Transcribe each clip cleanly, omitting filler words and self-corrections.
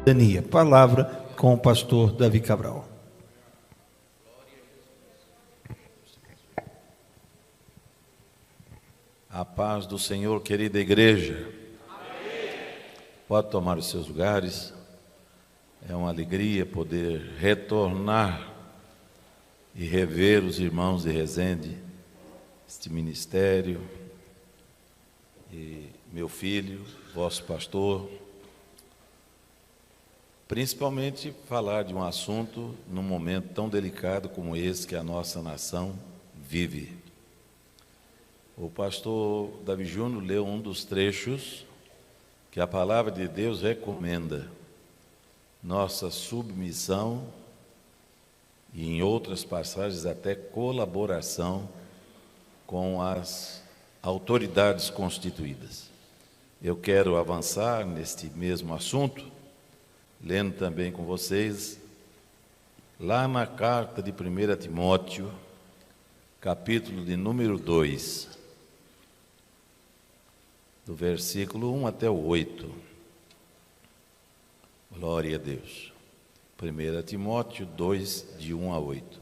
Cidadania. Palavra com o pastor Davi Cabral. A paz do Senhor, querida igreja. Amém. Pode tomar os seus lugares. É uma alegria poder retornar e rever os irmãos de Resende, este ministério, e meu filho, vosso pastor. Principalmente falar de um assunto num momento tão delicado como esse que a nossa nação vive. O pastor Davi Júnior leu um dos trechos que a palavra de Deus recomenda nossa submissão e, em outras passagens, até colaboração com as autoridades constituídas. Eu quero avançar neste mesmo assunto, lendo também com vocês, lá na carta de 1 Timóteo, capítulo de número 2, do versículo 1 até o 8. Glória a Deus. 1 Timóteo 2, de 1 a 8.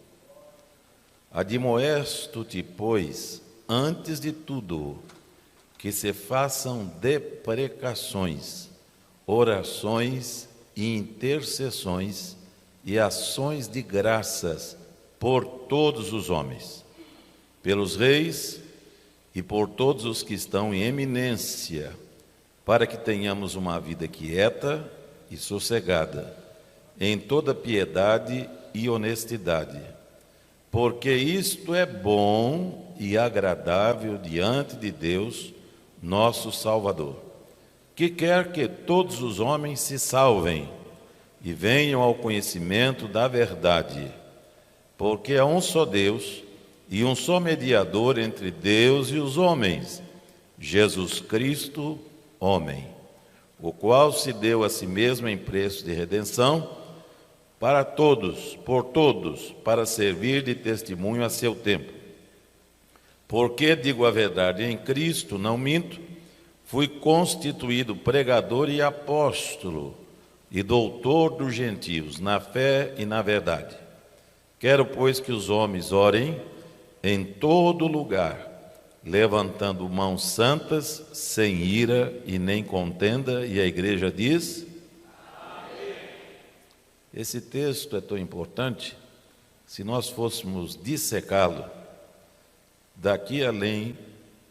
Admoesto-te, pois, antes de tudo, que se façam deprecações, orações e intercessões e ações de graças por todos os homens, pelos reis e por todos os que estão em eminência, para que tenhamos uma vida quieta e sossegada, em toda piedade e honestidade, porque isto é bom e agradável diante de Deus, nosso Salvador, que quer que todos os homens se salvem e venham ao conhecimento da verdade, porque há um só Deus e um só mediador entre Deus e os homens, Jesus Cristo, homem, o qual se deu a si mesmo em preço de redenção para todos, por todos, para servir de testemunho a seu tempo. Porque, digo a verdade, em Cristo, não minto, fui constituído pregador e apóstolo e doutor dos gentios, na fé e na verdade. Quero, pois, que os homens orem em todo lugar, levantando mãos santas, sem ira e nem contenda, e a igreja diz: amém. Esse texto é tão importante, se nós fôssemos dissecá-lo, daqui além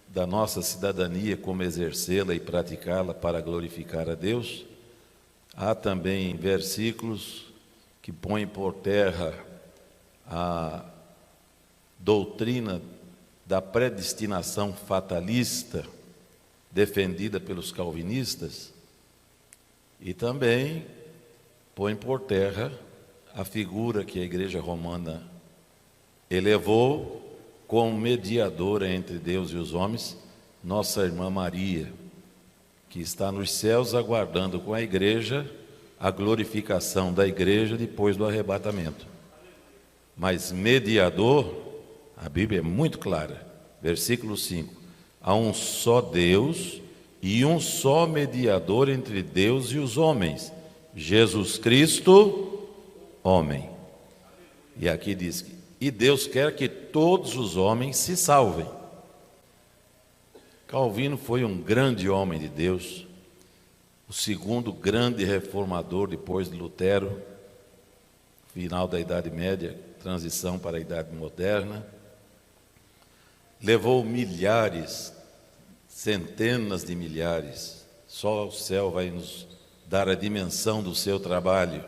da nossa cidadania, como exercê-la e praticá-la para glorificar a Deus, há também versículos que põem por terra a doutrina da predestinação fatalista, defendida pelos calvinistas, e também põe por terra a figura que a Igreja Romana elevou como mediadora entre Deus e os homens, nossa irmã Maria, que está nos céus aguardando com a Igreja a glorificação da Igreja depois do arrebatamento. Mas mediador, a Bíblia é muito clara, versículo 5, há um só Deus e um só mediador entre Deus e os homens, Jesus Cristo, homem. E aqui diz que, e Deus quer que todos os homens se salvem. Calvino foi um grande homem de Deus, o segundo grande reformador depois de Lutero, final da Idade Média, transição para a Idade Moderna. Levou milhares, centenas de milhares, só o céu vai nos dar a dimensão do seu trabalho,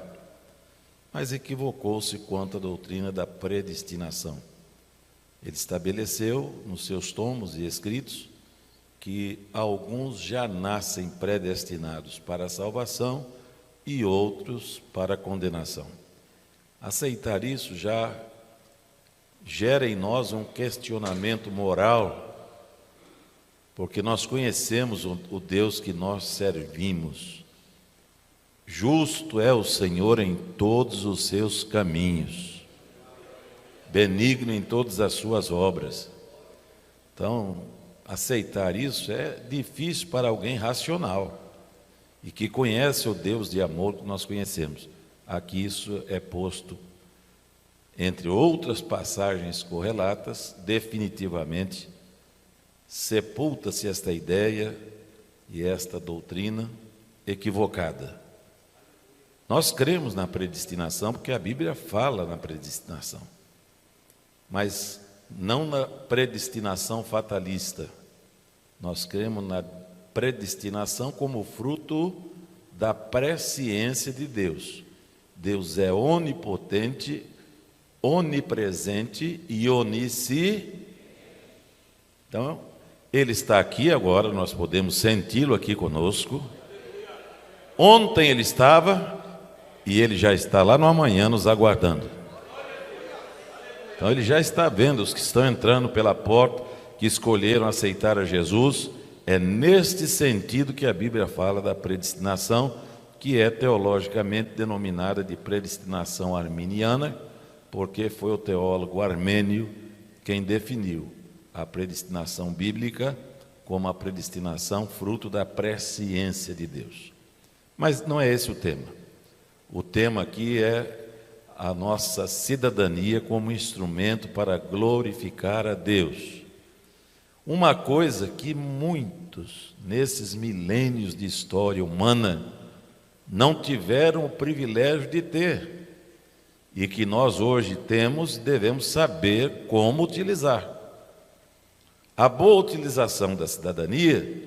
mas equivocou-se quanto à doutrina da predestinação. Ele estabeleceu nos seus tomos e escritos que alguns já nascem predestinados para a salvação e outros para a condenação. Aceitar isso já gera em nós um questionamento moral, porque nós conhecemos o Deus que nós servimos. Justo é o Senhor em todos os seus caminhos, benigno em todas as suas obras. Então, aceitar isso é difícil para alguém racional. e que conhece o Deus de amor que nós conhecemos. Aqui isso é posto, entre outras passagens correlatas, definitivamente sepulta-se esta ideia e esta doutrina equivocada. Nós cremos na predestinação porque a Bíblia fala na predestinação, mas não na predestinação fatalista. Nós cremos na predestinação como fruto da presciência de Deus. Deus é onipotente, onipresente e onisciente. Então, Ele está aqui agora, nós podemos senti-lo aqui conosco. Ontem Ele estava e Ele já está lá no amanhã nos aguardando. Então Ele já está vendo os que estão entrando pela porta, que escolheram aceitar a Jesus. É neste sentido que a Bíblia fala da predestinação, que é teologicamente denominada de predestinação arminiana, porque foi o teólogo armênio quem definiu a predestinação bíblica como a predestinação fruto da presciência de Deus. Mas não é esse o tema. O tema aqui é a nossa cidadania como instrumento para glorificar a Deus. Uma coisa que muitos, nesses milênios de história humana, não tiveram o privilégio de ter, e que nós hoje temos e devemos saber como utilizar. A boa utilização da cidadania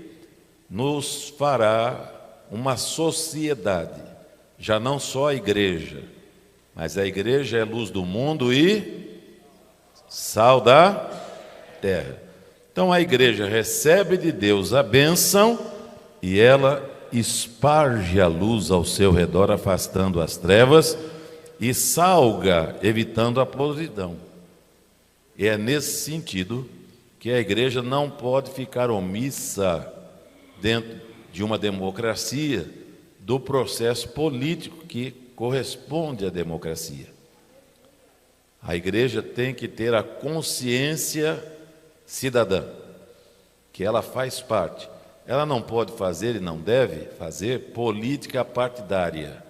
nos fará uma sociedade, já não só a igreja, mas a igreja é luz do mundo e sal da terra. Então a igreja recebe de Deus a bênção e ela esparge a luz ao seu redor, afastando as trevas, e salga, evitando a podridão. E é nesse sentido que a igreja não pode ficar omissa dentro de uma democracia do processo político que corresponde à democracia. A igreja tem que ter a consciência cidadã, que ela faz parte. Ela não pode fazer e não deve fazer política partidária,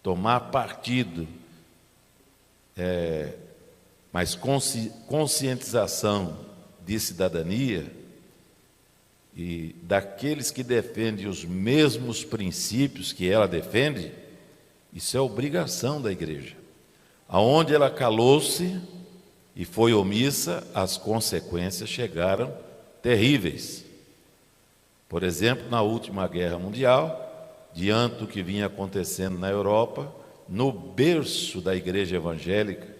tomar partido, mas conscientização de cidadania e daqueles que defendem os mesmos princípios que ela defende, isso é obrigação da igreja. Aonde ela calou-se e foi omissa, as consequências chegaram terríveis. Por exemplo, na última Guerra Mundial, diante do que vinha acontecendo na Europa, no berço da igreja evangélica,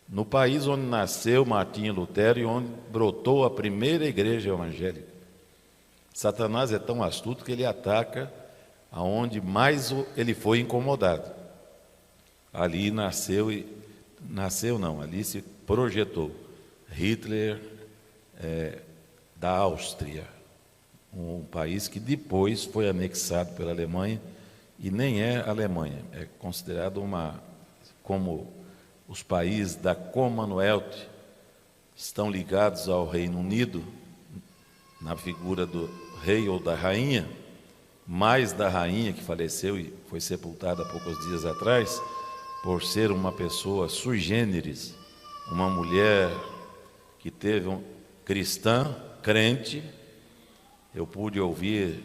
no país onde nasceu Martinho Lutero e onde brotou a primeira igreja evangélica. Satanás é tão astuto que ele ataca aonde mais ele foi incomodado. Ali ali se projetou Hitler da Áustria, um país que depois foi anexado pela Alemanha, e nem é Alemanha, é considerado como os países da Commonwealth estão ligados ao Reino Unido, na figura do rei ou da rainha, mais da rainha que faleceu e foi sepultada há poucos dias atrás, por ser uma pessoa sui generis, uma mulher que teve cristã, crente. Eu pude ouvir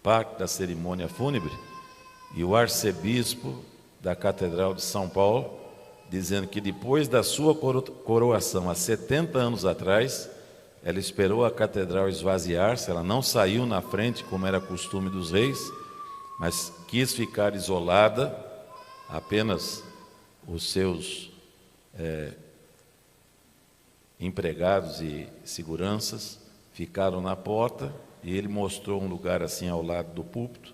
parte da cerimônia fúnebre e o arcebispo da Catedral de São Paulo dizendo que depois da sua coroação, há 70 anos atrás, ela esperou a catedral esvaziar-se, ela não saiu na frente como era costume dos reis, mas quis ficar isolada, apenas os seus empregados e seguranças ficaram na porta, e ele mostrou um lugar assim ao lado do púlpito,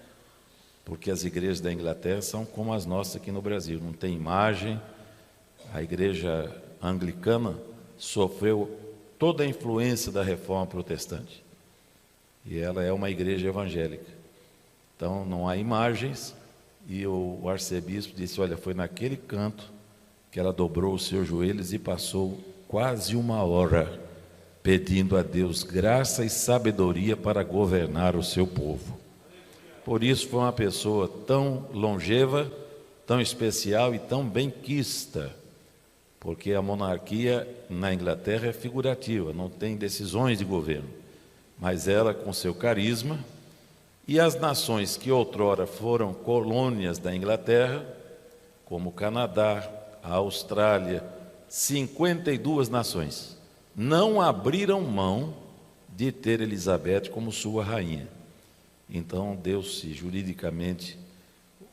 porque as igrejas da Inglaterra são como as nossas aqui no Brasil, não tem imagem. A igreja anglicana sofreu toda a influência da reforma protestante, e ela é uma igreja evangélica, então não há imagens. E o arcebispo disse: olha, foi naquele canto que ela dobrou os seus joelhos e passou quase 1 hora pedindo a Deus graça e sabedoria para governar o seu povo. Por isso foi uma pessoa tão longeva, tão especial e tão benquista, porque a monarquia na Inglaterra é figurativa, não tem decisões de governo, mas ela, com seu carisma, e as nações que outrora foram colônias da Inglaterra, como o Canadá, a Austrália, 52 nações, não abriram mão de ter Elizabeth como sua rainha. Então deu-se juridicamente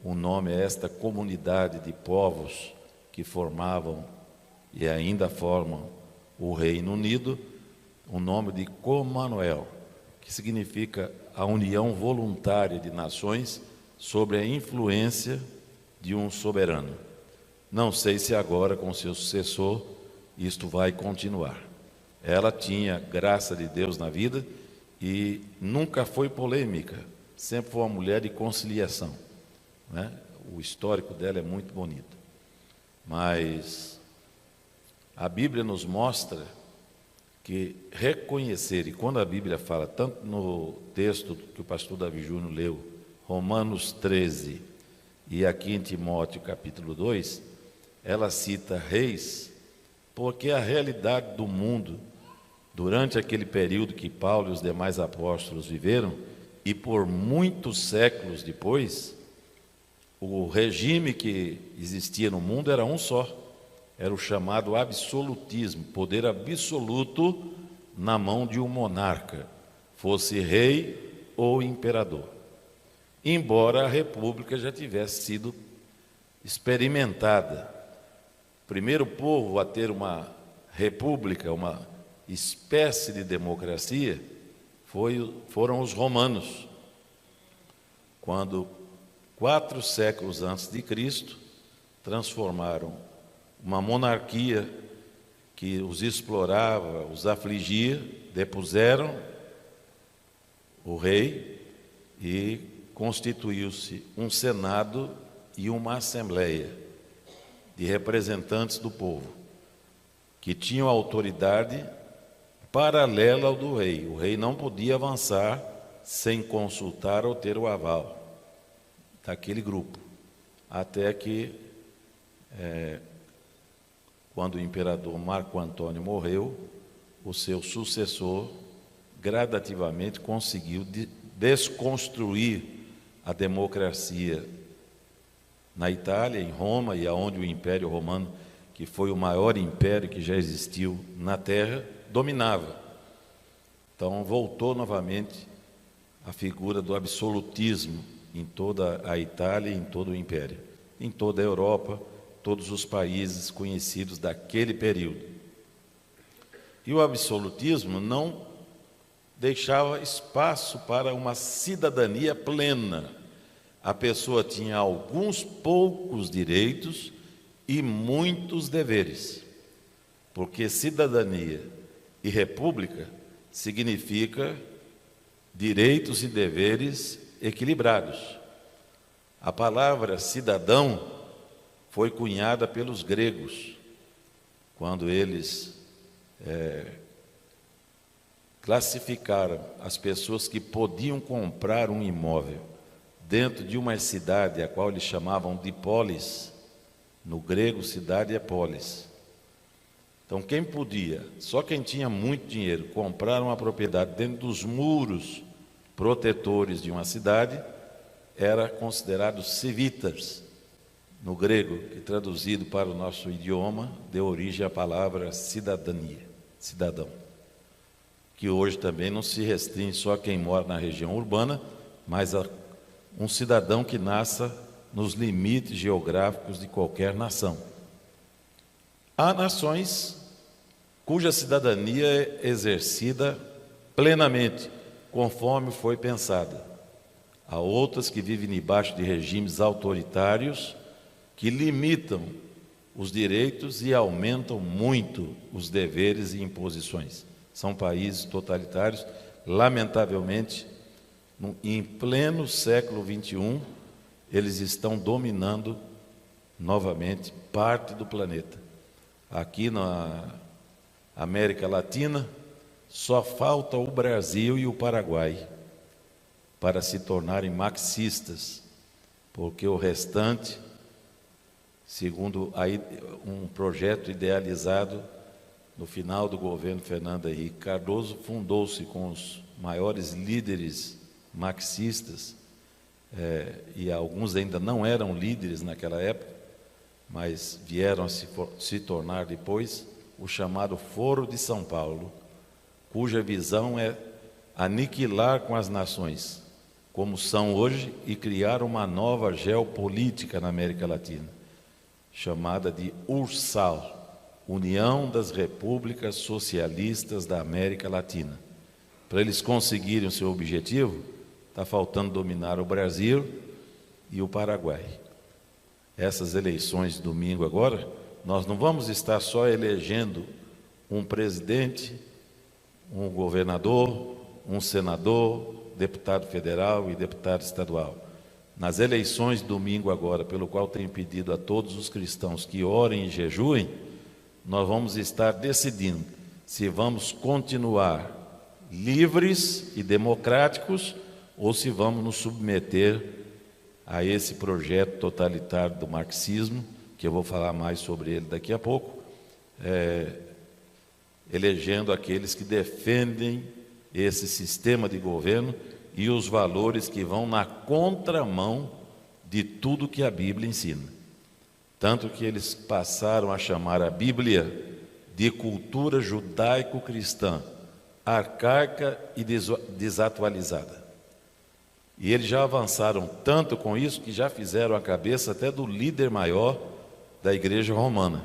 o nome a esta comunidade de povos que formavam e ainda formam o Reino Unido, o nome de Commonwealth, que significa a união voluntária de nações sob a influência de um soberano. Não sei se agora, com seu sucessor, isto vai continuar. Ela tinha graça de Deus na vida e nunca foi polêmica, sempre foi uma mulher de conciliação, né? O histórico dela é muito bonito. Mas a Bíblia nos mostra que reconhecer, e quando a Bíblia fala, tanto no texto que o pastor Davi Júnior leu, Romanos 13, e aqui em Timóteo capítulo 2, ela cita reis, porque a realidade do mundo, durante aquele período que Paulo e os demais apóstolos viveram, e por muitos séculos depois, o regime que existia no mundo era um só, era o chamado absolutismo, poder absoluto na mão de um monarca, fosse rei ou imperador. Embora a república já tivesse sido experimentada. O primeiro povo a ter uma república, uma espécie de democracia, foram os romanos, quando 4 séculos antes de Cristo transformaram uma monarquia que os explorava, os afligia, depuseram o rei e constituiu-se um senado e uma assembleia de representantes do povo, que tinham autoridade paralela ao do rei. O rei não podia avançar sem consultar ou ter o aval daquele grupo, até que, quando o imperador Marco Antônio morreu, o seu sucessor gradativamente conseguiu desconstruir a democracia na Itália, em Roma, e aonde o Império Romano, que foi o maior império que já existiu na Terra, dominava. Então voltou novamente a figura do absolutismo em toda a Itália e em todo o Império, em toda a Europa, todos os países conhecidos daquele período. E o absolutismo não deixava espaço para uma cidadania plena. A pessoa tinha alguns poucos direitos e muitos deveres, porque cidadania e república significa direitos e deveres equilibrados. A palavra cidadão foi cunhada pelos gregos, quando eles classificaram as pessoas que podiam comprar um imóvel dentro de uma cidade, a qual eles chamavam de polis. No grego, cidade é polis. Então, quem podia, só quem tinha muito dinheiro, comprar uma propriedade dentro dos muros protetores de uma cidade, era considerado civitas, no grego, que traduzido para o nosso idioma, deu origem à palavra cidadania, cidadão, que hoje também não se restringe só a quem mora na região urbana, mas a um cidadão que nasça nos limites geográficos de qualquer nação. Há nações cuja cidadania é exercida plenamente, conforme foi pensada. Há outras que vivem debaixo de regimes autoritários que limitam os direitos e aumentam muito os deveres e imposições. São países totalitários, lamentavelmente, em pleno século XXI, eles estão dominando novamente parte do planeta. Aqui na América Latina, só falta o Brasil e o Paraguai para se tornarem marxistas, porque o restante, segundo um projeto idealizado no final do governo Fernando Henrique Cardoso, fundou-se com os maiores líderes marxistas, e alguns ainda não eram líderes naquela época, mas vieram a se tornar depois, o chamado Foro de São Paulo, cuja visão é aniquilar com as nações, como são hoje, e criar uma nova geopolítica na América Latina, chamada de URSAL, União das Repúblicas Socialistas da América Latina. Para eles conseguirem o seu objetivo, está faltando dominar o Brasil e o Paraguai. Essas eleições de domingo agora, nós não vamos estar só elegendo um presidente, um governador, um senador, deputado federal e deputado estadual. Nas eleições de domingo agora, pelo qual tenho pedido a todos os cristãos que orem e jejuem, nós vamos estar decidindo se vamos continuar livres e democráticos ou se vamos nos submeter a esse projeto totalitário do marxismo, que eu vou falar mais sobre ele daqui a pouco, elegendo aqueles que defendem esse sistema de governo e os valores que vão na contramão de tudo que a Bíblia ensina. Tanto que eles passaram a chamar a Bíblia de cultura judaico-cristã, arcaica e desatualizada. E eles já avançaram tanto com isso que já fizeram a cabeça até do líder maior da Igreja Romana.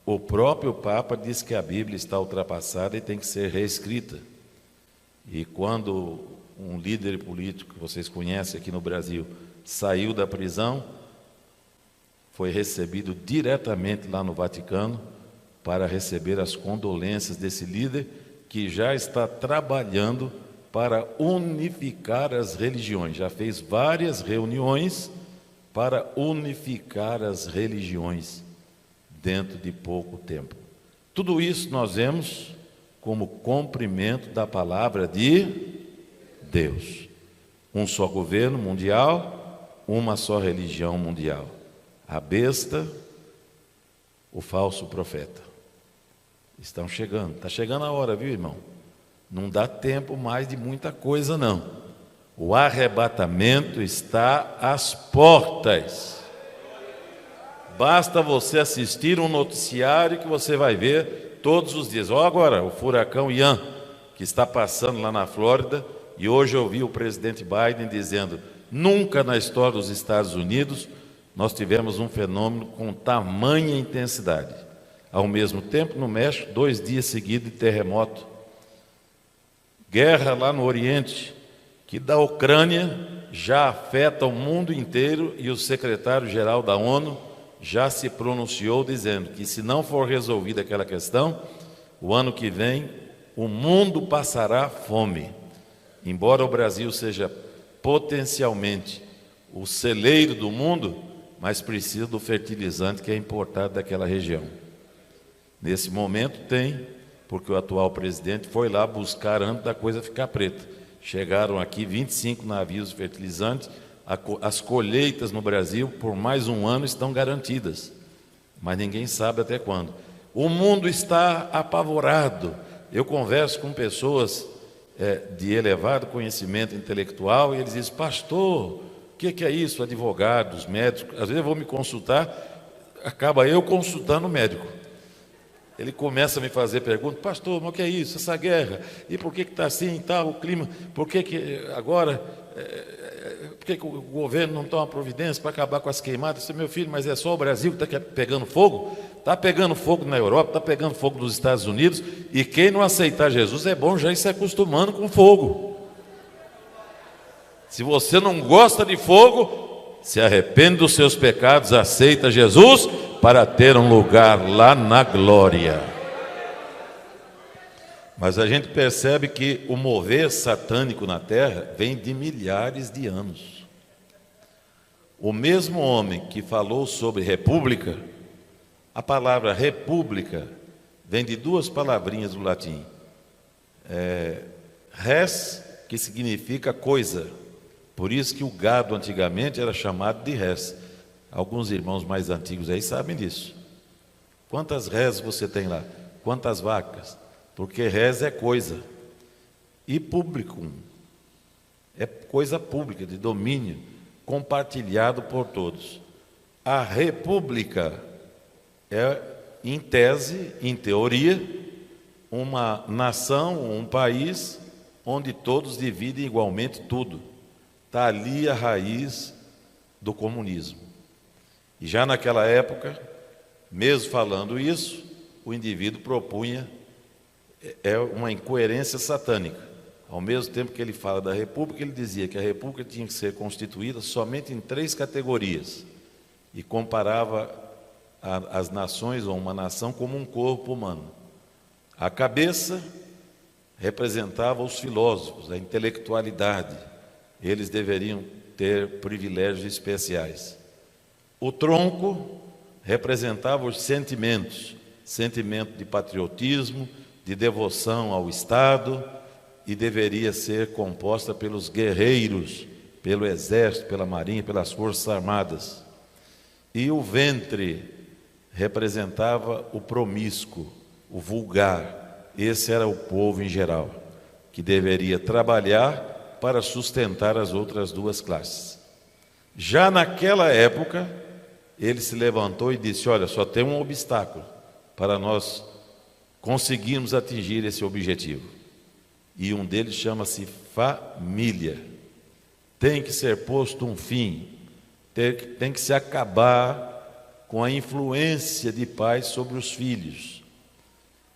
O próprio Papa diz que a Bíblia está ultrapassada e tem que ser reescrita. E quando um líder político que vocês conhecem aqui no Brasil saiu da prisão, foi recebido diretamente lá no Vaticano para receber as condolências desse líder que já está trabalhando para unificar as religiões. Já fez várias reuniões para unificar as religiões dentro de pouco tempo. Tudo isso nós vemos como cumprimento da palavra de Deus. Um só governo mundial, uma só religião mundial. A besta, o falso profeta. Estão chegando, está chegando a hora, viu, irmão? Não dá tempo mais de muita coisa, não. O arrebatamento está às portas. Basta você assistir um noticiário que você vai ver todos os dias. Olha agora, o furacão Ian, que está passando lá na Flórida, e hoje eu ouvi o presidente Biden dizendo: nunca na história dos Estados Unidos nós tivemos um fenômeno com tamanha intensidade. Ao mesmo tempo, no México, 2 dias seguidos de terremoto. Guerra lá no Oriente, que da Ucrânia já afeta o mundo inteiro, e o secretário-geral da ONU já se pronunciou dizendo que, se não for resolvida aquela questão, o ano que vem o mundo passará fome. Embora o Brasil seja potencialmente o celeiro do mundo, mas precisa do fertilizante que é importado daquela região. Nesse momento tem, porque o atual presidente foi lá buscar antes da coisa ficar preta. Chegaram aqui 25 navios de fertilizantes. As colheitas no Brasil, por mais um ano, estão garantidas, mas ninguém sabe até quando. O mundo está apavorado. Eu converso com pessoas de elevado conhecimento intelectual, e eles dizem: pastor, o que é isso? Advogados, médicos. Às vezes eu vou me consultar, acaba eu consultando o médico. Ele começa a me fazer perguntas: pastor, mas o que é isso, essa guerra? E por que está assim e tal, o clima? Por que agora, por que o governo não toma providência para acabar com as queimadas? Eu disse: meu filho, mas é só o Brasil que está pegando fogo? Está pegando fogo na Europa, está pegando fogo nos Estados Unidos, e quem não aceitar Jesus é bom já ir se acostumando com fogo. Se você não gosta de fogo, se arrepende dos seus pecados, aceita Jesus para ter um lugar lá na glória. Mas a gente percebe que o mover satânico na terra vem de milhares de anos. O mesmo homem que falou sobre república, a palavra república vem de 2 palavrinhas do latim. Res, que significa coisa, Por isso que o gado antigamente era chamado de res. Alguns irmãos mais antigos aí sabem disso. Quantas res você tem lá? Quantas vacas? Porque res é coisa. E público é coisa pública, de domínio, compartilhado por todos. A república é, em tese, em teoria, uma nação, um país, onde todos dividem igualmente tudo. Está ali a raiz do comunismo. E já naquela época, mesmo falando isso, o indivíduo propunha uma incoerência satânica. Ao mesmo tempo que ele fala da república, ele dizia que a república tinha que ser constituída somente em 3 categorias e comparava as nações ou uma nação como um corpo humano. A cabeça representava os filósofos, a intelectualidade. Eles deveriam ter privilégios especiais. O tronco representava os sentimentos, sentimento de patriotismo, de devoção ao Estado, e deveria ser composta pelos guerreiros, pelo exército, pela marinha, pelas forças armadas. E o ventre representava o promíscuo, o vulgar. Esse era o povo em geral, que deveria trabalhar para sustentar as outras 2 classes. Já naquela época, ele se levantou e disse: olha, só tem um obstáculo para nós conseguirmos atingir esse objetivo. E um deles chama-se família. Tem que ser posto um fim, tem que se acabar com a influência de pais sobre os filhos.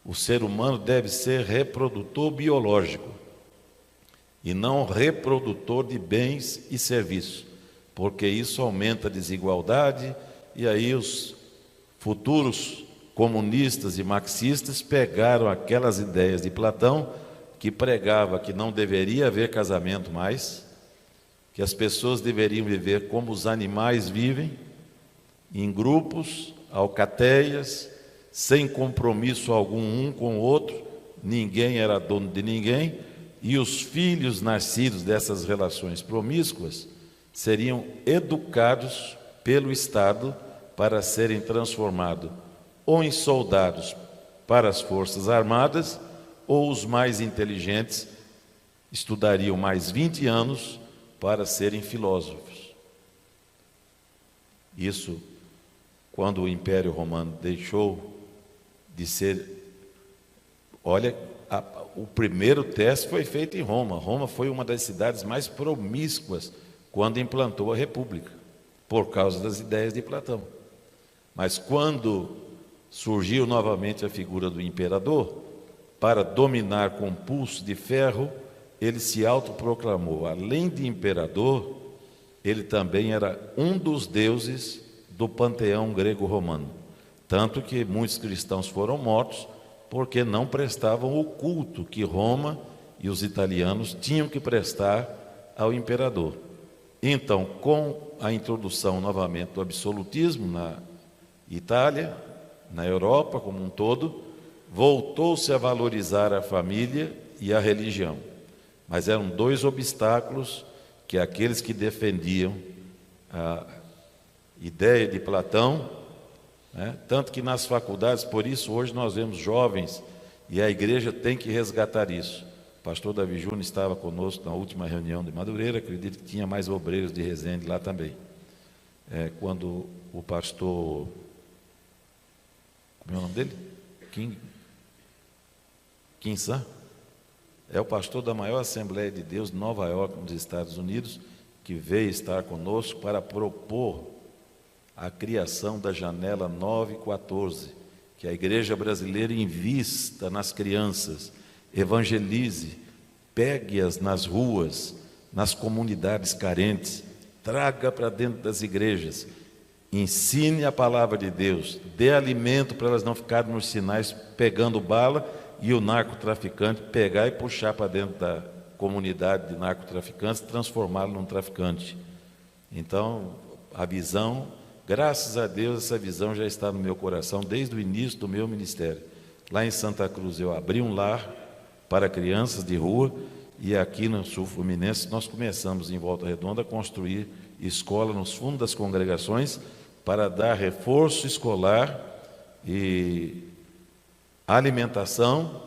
O ser humano deve ser reprodutor biológico e não reprodutor de bens e serviços, porque isso aumenta a desigualdade, e aí os futuros comunistas e marxistas pegaram aquelas ideias de Platão, que pregava que não deveria haver casamento mais, que as pessoas deveriam viver como os animais vivem, em grupos, alcateias, sem compromisso algum um com o outro, ninguém era dono de ninguém, e os filhos nascidos dessas relações promíscuas seriam educados pelo Estado para serem transformados ou em soldados para as Forças Armadas, ou os mais inteligentes estudariam mais 20 anos para serem filósofos. Isso, quando o Império Romano deixou de ser... Olha, o primeiro teste foi feito em Roma. Roma foi uma das cidades mais promíscuas quando implantou a República, por causa das ideias de Platão. Mas quando surgiu novamente a figura do imperador, para dominar com pulso de ferro, ele se autoproclamou, além de imperador, ele também era um dos deuses do panteão grego-romano. Tanto que muitos cristãos foram mortos porque não prestavam o culto que Roma e os italianos tinham que prestar ao imperador. Então, com a introdução novamente do absolutismo na Itália, na Europa como um todo, voltou-se a valorizar a família e a religião. Mas eram 2 obstáculos que aqueles que defendiam a ideia de Platão, tanto que nas faculdades, por isso hoje nós vemos jovens, e a igreja tem que resgatar isso. O pastor Davi Júnior estava conosco na última reunião de Madureira, acredito que tinha mais obreiros de Resende lá também. Quando o pastor, como é o nome dele? Kim San, é o pastor da maior Assembleia de Deus de Nova York, nos Estados Unidos, que veio estar conosco para propor a criação da janela 914, que a igreja brasileira invista nas crianças, evangelize, pegue-as nas ruas, nas comunidades carentes, traga para dentro das igrejas, ensine a palavra de Deus, dê alimento para elas não ficarem nos sinais pegando bala e o narcotraficante pegar e puxar para dentro da comunidade de narcotraficantes, transformá-lo num traficante. Então, a visão, graças a Deus, essa visão já está no meu coração desde o início do meu ministério. Lá em Santa Cruz eu abri um lar para crianças de rua e aqui no Sul Fluminense nós começamos em Volta Redonda a construir escola nos fundos das congregações para dar reforço escolar e alimentação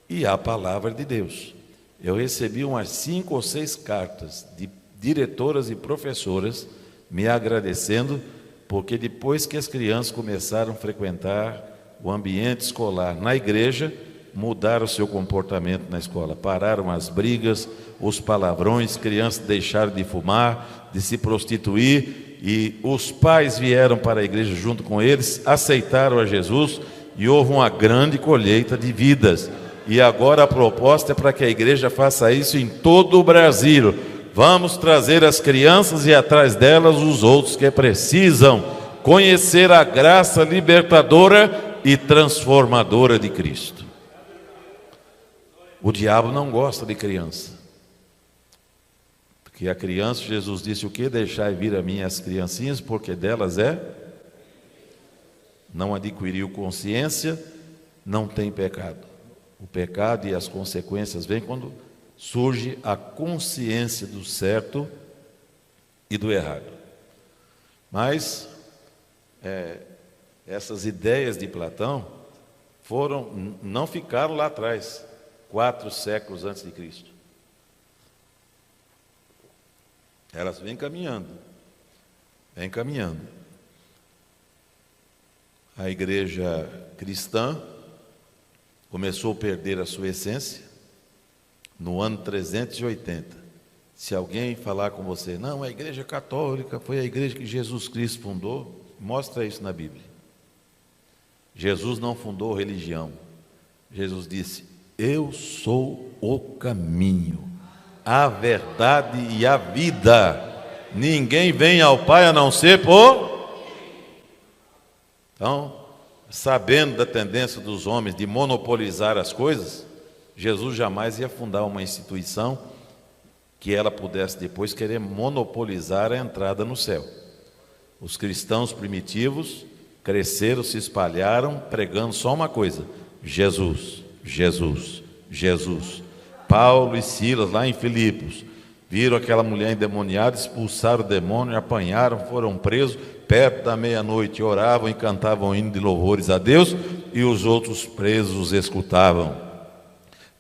e a palavra de Deus. Eu recebi umas 5 ou 6 cartas de diretoras e professoras me agradecendo, porque depois que as crianças começaram a frequentar o ambiente escolar na igreja, mudaram o seu comportamento na escola, pararam as brigas, os palavrões, crianças deixaram de fumar, de se prostituir, e os pais vieram para a igreja junto com eles, aceitaram a Jesus, e houve uma grande colheita de vidas. E agora a proposta é para que a igreja faça isso em todo o Brasil. Vamos trazer as crianças e atrás delas os outros que precisam conhecer a graça libertadora e transformadora de Cristo. O diabo não gosta de criança, porque a criança, Jesus disse o quê? Deixai vir a mim as criancinhas, porque delas não adquiriu consciência, não tem pecado. O pecado e as consequências vêm quando surge a consciência do certo e do errado. Mas essas ideias de Platão não ficaram lá atrás, 4 séculos antes de Cristo. Elas vêm caminhando. A igreja cristã começou a perder a sua essência no ano 380. Se alguém falar com você, não, a igreja católica foi a igreja que Jesus Cristo fundou, mostra isso na Bíblia. Jesus não fundou religião. Jesus disse, eu sou o caminho, a verdade e a vida. Ninguém vem ao Pai a não ser por... Então, sabendo da tendência dos homens de monopolizar as coisas, Jesus jamais ia fundar uma instituição que ela pudesse depois querer monopolizar a entrada no céu. Os cristãos primitivos cresceram, se espalharam, pregando só uma coisa: Jesus, Jesus, Jesus. Paulo e Silas, lá em Filipos, viram aquela mulher endemoniada, expulsaram o demônio, apanharam, foram presos, perto da meia-noite, oravam e cantavam hino de louvores a Deus, e os outros presos os escutavam.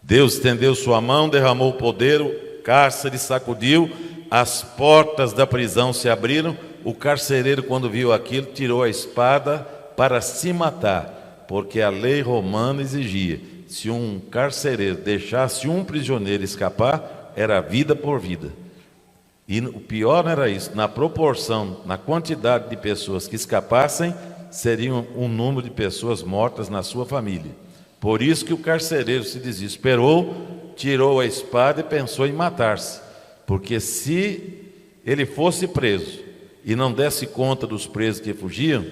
Deus estendeu sua mão, derramou o poder, o cárcere sacudiu, as portas da prisão se abriram. O carcereiro, quando viu aquilo, tirou a espada para se matar, porque a lei romana exigia, se um carcereiro deixasse um prisioneiro escapar, era vida por vida. E o pior não era isso, na proporção, na quantidade de pessoas que escapassem, seriam um número de pessoas mortas na sua família. Por isso que o carcereiro se desesperou, tirou a espada e pensou em matar-se, porque se ele fosse preso e não desse conta dos presos que fugiam,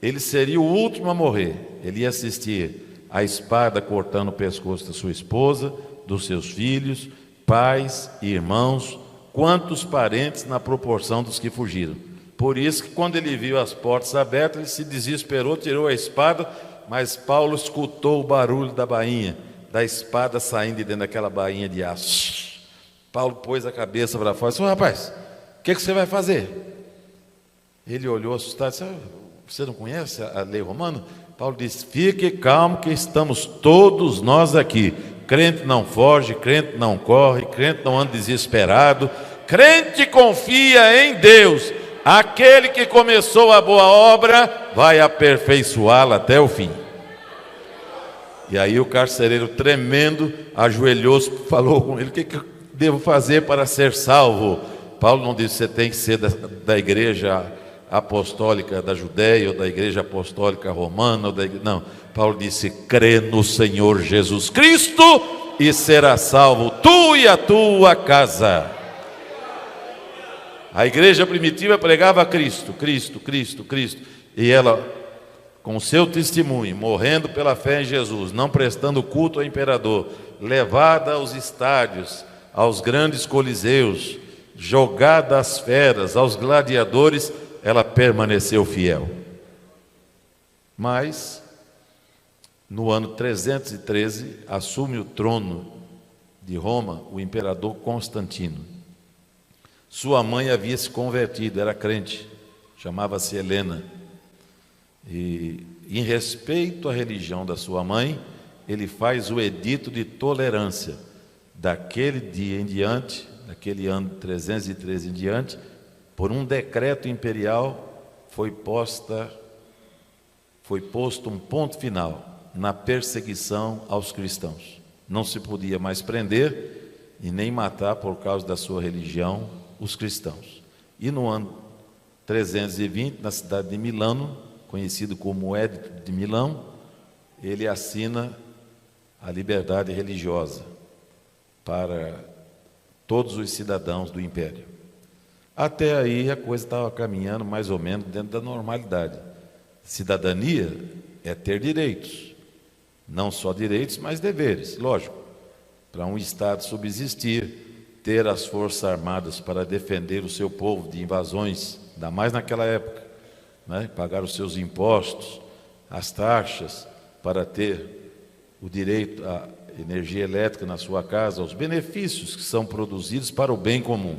ele seria o último a morrer. Ele ia assistir a espada cortando o pescoço da sua esposa, dos seus filhos, pais e irmãos, quantos parentes na proporção dos que fugiram. Por isso que quando ele viu as portas abertas, ele se desesperou, tirou a espada, mas Paulo escutou o barulho da bainha, da espada saindo de dentro daquela bainha de aço. Paulo pôs a cabeça para fora e disse, rapaz, o que você vai fazer? Ele olhou assustado e disse, você não conhece a lei romana? Paulo disse, fique calmo que estamos todos nós aqui. Crente não foge, crente não corre, crente não anda desesperado, crente confia em Deus. Aquele que começou a boa obra vai aperfeiçoá-la até o fim. E aí o carcereiro, tremendo, ajoelhou-se, falou com ele, o que eu devo fazer para ser salvo? Paulo não disse, você tem que ser da igreja apostólica da Judéia, ou da igreja apostólica romana, não. Paulo disse, crê no Senhor Jesus Cristo e será salvo tu e a tua casa. A igreja primitiva pregava Cristo, Cristo, Cristo, Cristo, e ela, com o seu testemunho, morrendo pela fé em Jesus, não prestando culto ao imperador, levada aos estádios, aos grandes coliseus, jogada às feras, aos gladiadores, ela permaneceu fiel. Mas, no ano 313, assume o trono de Roma, o imperador Constantino. Sua mãe havia se convertido, era crente, chamava-se Helena. E, em respeito à religião da sua mãe, ele faz o edito de tolerância. Daquele dia em diante, daquele ano 313 em diante, por um decreto imperial, foi posto um ponto final na perseguição aos cristãos. Não se podia mais prender e nem matar por causa da sua religião os cristãos. E no ano 320, na cidade de Milano, conhecido como Édito de Milão, ele assina a liberdade religiosa para todos os cidadãos do império. Até aí a coisa estava caminhando mais ou menos dentro da normalidade. Cidadania é ter direitos, não só direitos, mas deveres, lógico. Para um Estado subsistir, ter as forças armadas para defender o seu povo de invasões, ainda mais naquela época, né? Pagar os seus impostos, as taxas, para ter o direito à energia elétrica na sua casa, os benefícios que são produzidos para o bem comum.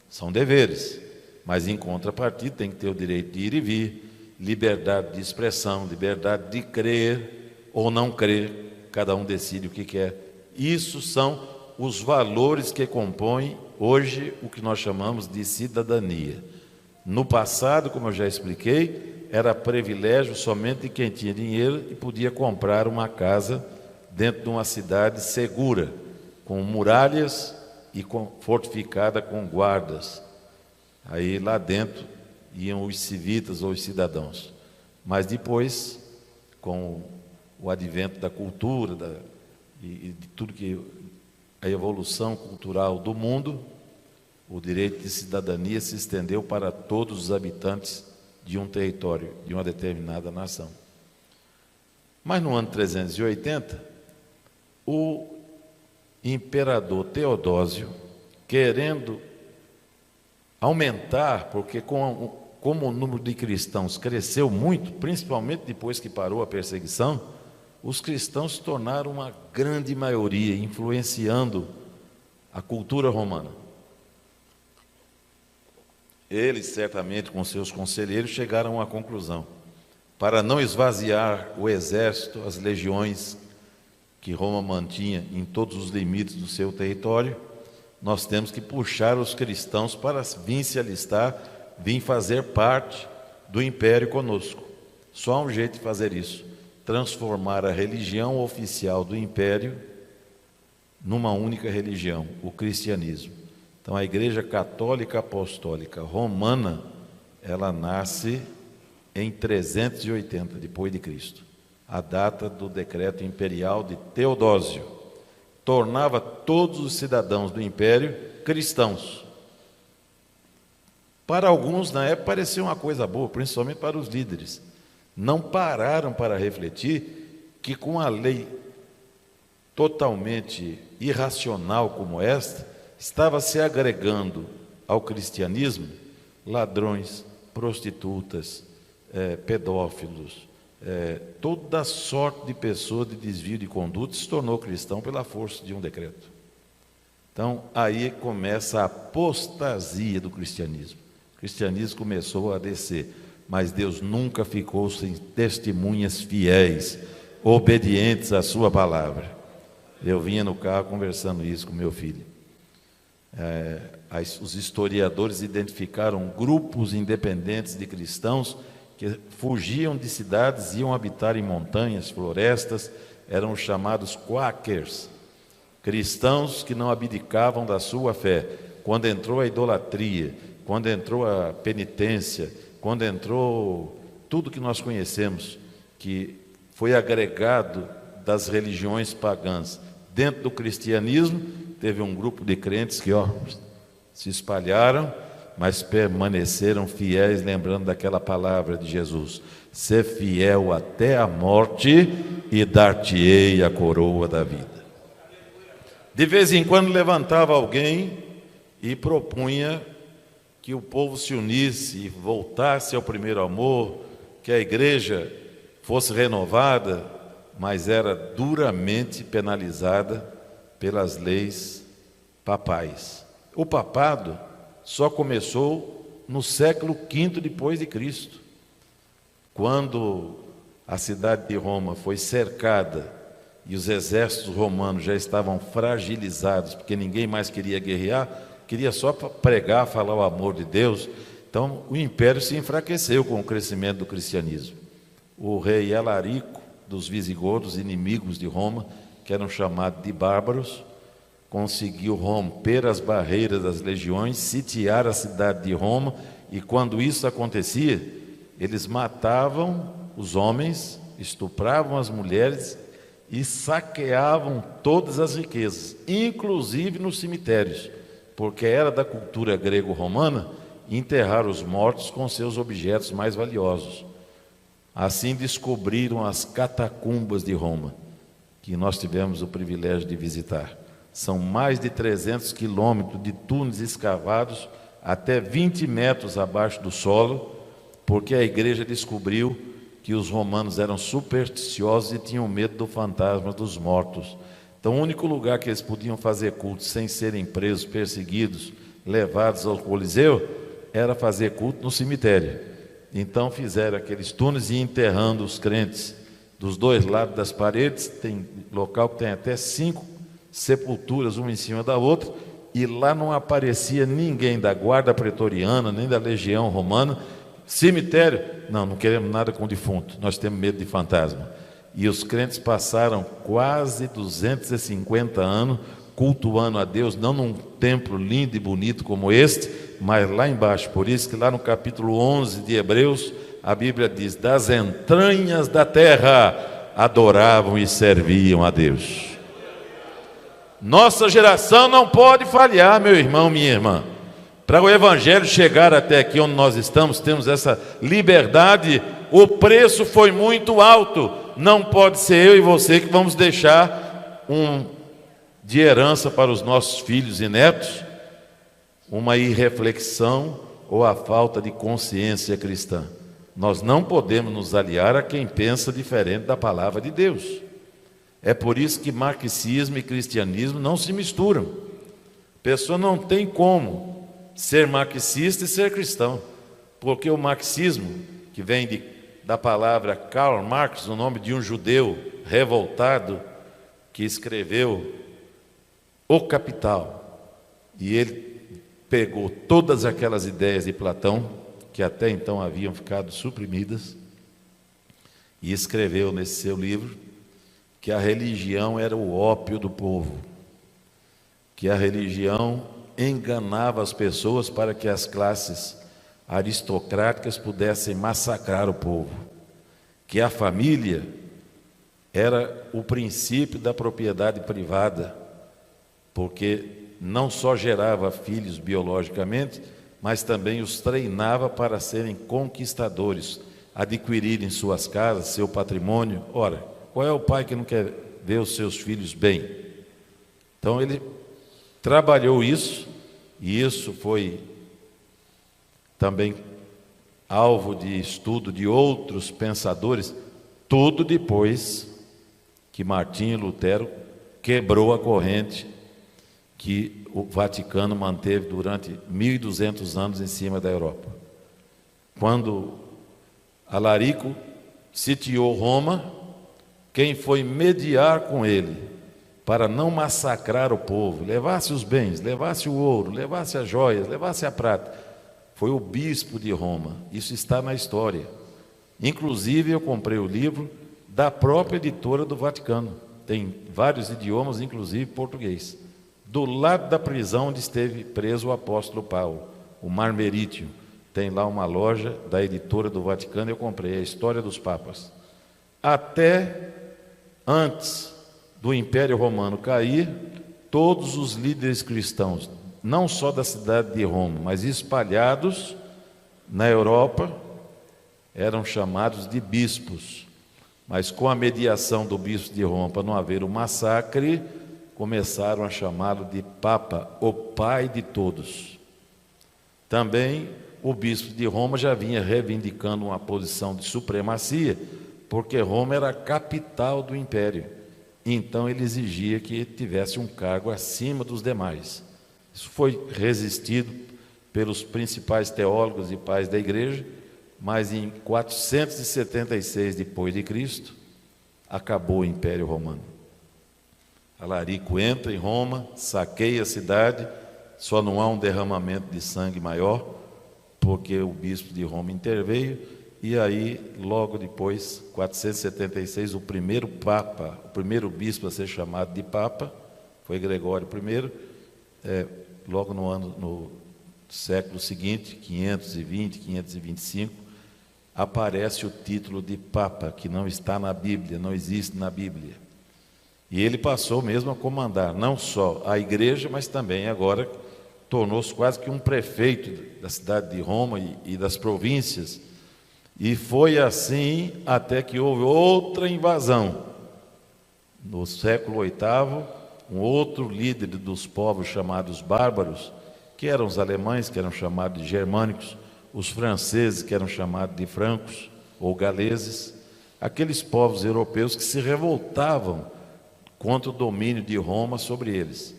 São deveres, mas em contrapartida tem que ter o direito de ir e vir, liberdade de expressão, liberdade de crer ou não crer, cada um decide o que quer. Isso são os valores que compõem hoje o que nós chamamos de cidadania. No passado, como eu já expliquei, era privilégio somente de quem tinha dinheiro e podia comprar uma casa dentro de uma cidade segura, com muralhas e fortificada com guardas. Aí lá dentro iam os civitas ou os cidadãos. Mas depois, com o advento da cultura e de tudo que a evolução cultural do mundo, o direito de cidadania se estendeu para todos os habitantes de um território, de uma determinada nação. Mas no ano 380, o imperador Teodósio, querendo aumentar, porque como o número de cristãos cresceu muito, principalmente depois que parou a perseguição, os cristãos se tornaram uma grande maioria, influenciando a cultura romana. Eles, certamente, com seus conselheiros, chegaram a uma conclusão: para não esvaziar o exército, as legiões que Roma mantinha em todos os limites do seu território, nós temos que puxar os cristãos para vir se alistar, vir fazer parte do império conosco. Só há um jeito de fazer isso: transformar a religião oficial do império numa única religião, o cristianismo. Então, a Igreja Católica Apostólica Romana, ela nasce em 380 depois de Cristo, a data do decreto imperial de Teodósio. Tornava todos os cidadãos do império cristãos. Para alguns, na época, parecia uma coisa boa, principalmente para os líderes. Não pararam para refletir que, com a lei totalmente irracional como esta, estava se agregando ao cristianismo ladrões, prostitutas, pedófilos, toda sorte de pessoa de desvio de conduta se tornou cristão pela força de um decreto. Então, aí começa a apostasia do cristianismo. O cristianismo começou a descer, mas Deus nunca ficou sem testemunhas fiéis, obedientes à sua palavra. Eu vinha no carro conversando isso com meu filho. Os historiadores identificaram grupos independentes de cristãos que fugiam de cidades, iam habitar em montanhas, florestas, eram os chamados quakers, cristãos que não abdicavam da sua fé. Quando entrou a idolatria, quando entrou a penitência, quando entrou tudo que nós conhecemos, que foi agregado das religiões pagãs dentro do cristianismo, teve um grupo de crentes que se espalharam, mas permaneceram fiéis, lembrando daquela palavra de Jesus: ser fiel até a morte e dar-te-ei a coroa da vida. De vez em quando levantava alguém e propunha que o povo se unisse e voltasse ao primeiro amor, que a igreja fosse renovada, mas era duramente penalizada pelas leis papais. O papado só começou no século V depois de Cristo, quando a cidade de Roma foi cercada e os exércitos romanos já estavam fragilizados, porque ninguém mais queria guerrear, queria só pregar, falar o amor de Deus. Então o império se enfraqueceu com o crescimento do cristianismo. O rei Alarico dos visigodos, inimigos de Roma, que eram chamados de bárbaros, conseguiu romper as barreiras das legiões, sitiar a cidade de Roma, e quando isso acontecia, eles matavam os homens, estupravam as mulheres e saqueavam todas as riquezas, inclusive nos cemitérios, porque era da cultura grego-romana enterrar os mortos com seus objetos mais valiosos. Assim descobriram as catacumbas de Roma, que nós tivemos o privilégio de visitar. São mais de 300 quilômetros de túneis escavados até 20 metros abaixo do solo, porque a igreja descobriu que os romanos eram supersticiosos e tinham medo do fantasma dos mortos. Então, o único lugar que eles podiam fazer culto sem serem presos, perseguidos, levados ao Coliseu, era fazer culto no cemitério. Então, fizeram aqueles túneis e enterrando os crentes dos dois lados das paredes. Tem local que tem até 5 sepulturas, uma em cima da outra, e lá não aparecia ninguém da guarda pretoriana, nem da legião romana. Cemitério, não queremos nada com defunto, nós temos medo de fantasma. E os crentes passaram quase 250 anos cultuando a Deus, não num templo lindo e bonito como este, mas lá embaixo. Por isso que lá no capítulo 11 de Hebreus, a Bíblia diz: das entranhas da terra adoravam e serviam a Deus. Nossa geração não pode falhar, meu irmão, minha irmã. Para o Evangelho chegar até aqui onde nós estamos, temos essa liberdade. O preço foi muito alto. Não pode ser eu e você que vamos deixar de herança para os nossos filhos e netos uma irreflexão ou a falta de consciência cristã. Nós não podemos nos aliar a quem pensa diferente da palavra de Deus. É por isso que marxismo e cristianismo não se misturam. A pessoa não tem como ser marxista e ser cristão, porque o marxismo, que vem da palavra Karl Marx, o nome de um judeu revoltado que escreveu O Capital, e ele pegou todas aquelas ideias de Platão, que até então haviam ficado suprimidas, e escreveu nesse seu livro que a religião era o ópio do povo, que a religião enganava as pessoas para que as classes aristocráticas pudessem massacrar o povo, que a família era o princípio da propriedade privada, porque não só gerava filhos biologicamente, mas também os treinava para serem conquistadores, adquirirem suas casas, seu patrimônio. Ora, qual é o pai que não quer ver os seus filhos bem? Então ele trabalhou isso, e isso foi também alvo de estudo de outros pensadores, tudo depois que Martinho Lutero quebrou a corrente que o Vaticano manteve durante 1.200 anos em cima da Europa. Quando Alarico sitiou Roma, quem foi mediar com ele para não massacrar o povo, levasse os bens, levasse o ouro, levasse as joias, levasse a prata, foi o bispo de Roma. Isso está na história. Inclusive, eu comprei o livro da própria editora do Vaticano. Tem vários idiomas, inclusive português. Do lado da prisão onde esteve preso o apóstolo Paulo, o Mar Merítio. Tem lá uma loja da editora do Vaticano, eu comprei a História dos Papas. Até antes do Império Romano cair, todos os líderes cristãos, não só da cidade de Roma, mas espalhados na Europa, eram chamados de bispos. Mas com a mediação do bispo de Roma, para não haver o massacre, começaram a chamá-lo de Papa, o pai de todos. Também o bispo de Roma já vinha reivindicando uma posição de supremacia, porque Roma era a capital do império. então ele exigia que tivesse um cargo acima dos demais. Isso foi resistido pelos principais teólogos e pais da igreja, mas em 476 depois de Cristo, acabou o Império Romano. Alarico entra em Roma, saqueia a cidade, só não há um derramamento de sangue maior, porque o bispo de Roma interveio, e aí, logo depois, 476, o primeiro papa, o primeiro bispo a ser chamado de papa, foi Gregório I, logo no século seguinte, 520, 525, aparece o título de papa, que não está na Bíblia, não existe na Bíblia. E ele passou mesmo a comandar não só a igreja, mas também agora tornou-se quase que um prefeito da cidade de Roma e das províncias. E foi assim até que houve outra invasão. No século VIII, um outro líder dos povos chamados bárbaros, que eram os alemães, que eram chamados de germânicos, os franceses, que eram chamados de francos ou galeses, aqueles povos europeus que se revoltavam contra o domínio de Roma sobre eles.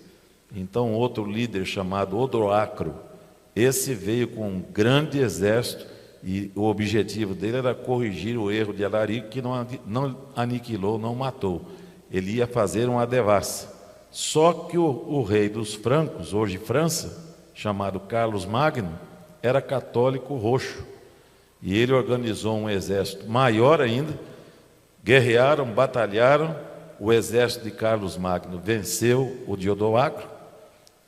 Então, outro líder chamado Odoacro, esse veio com um grande exército e o objetivo dele era corrigir o erro de Alarico, que não aniquilou, não matou. Ele ia fazer uma devassa. Só que o rei dos francos, hoje França, chamado Carlos Magno, era católico roxo. E ele organizou um exército maior ainda, guerrearam, batalharam, o exército de Carlos Magno venceu o de Odoacro,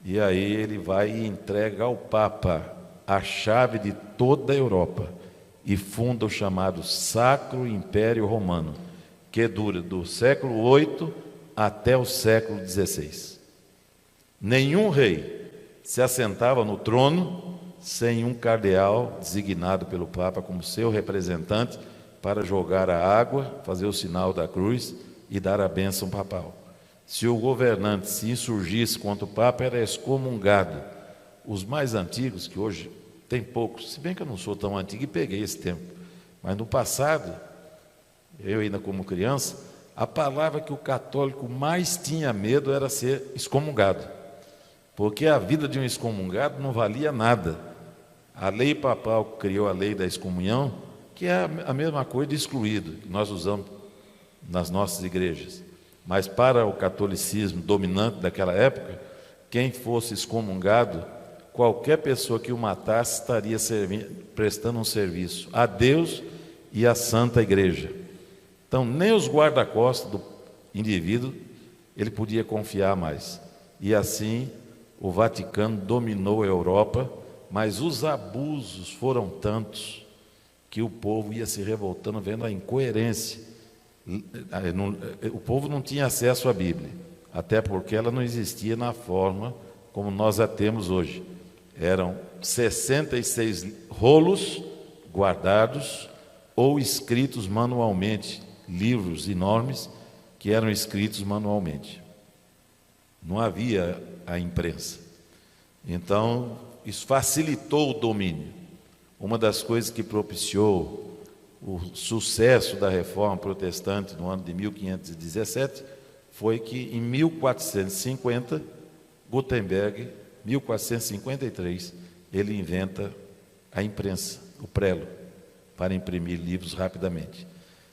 e aí ele vai e entrega ao Papa a chave de toda a Europa e funda o chamado Sacro Império Romano, que dura do século VIII até o século XVI. Nenhum rei se assentava no trono sem um cardeal designado pelo Papa como seu representante para jogar a água, fazer o sinal da cruz e dar a bênção papal. Se o governante se insurgisse contra o Papa, era excomungado. Os mais antigos, que hoje tem poucos, se bem que eu não sou tão antigo e peguei esse tempo, mas no passado, eu ainda como criança, a palavra que o católico mais tinha medo era ser excomungado, porque a vida de um excomungado não valia nada. A lei papal criou a lei da excomunhão, que é a mesma coisa de excluído, que nós usamos nas nossas igrejas. Mas para o catolicismo dominante daquela época, quem fosse excomungado, qualquer pessoa que o matasse estaria prestando um serviço a Deus e à Santa Igreja. Então, nem os guarda-costas do indivíduo ele podia confiar mais. E assim, o Vaticano dominou a Europa, mas os abusos foram tantos que o povo ia se revoltando, vendo a incoerência. O povo não tinha acesso à Bíblia, até porque ela não existia na forma como nós a temos hoje. Eram 66 rolos guardados ou escritos manualmente, livros enormes que eram escritos manualmente. Não havia a imprensa. Então, isso facilitou o domínio. Uma das coisas que propiciou o sucesso da Reforma Protestante no ano de 1517 foi que, em 1450, Gutenberg, 1453, ele inventa a imprensa, o prelo, para imprimir livros rapidamente.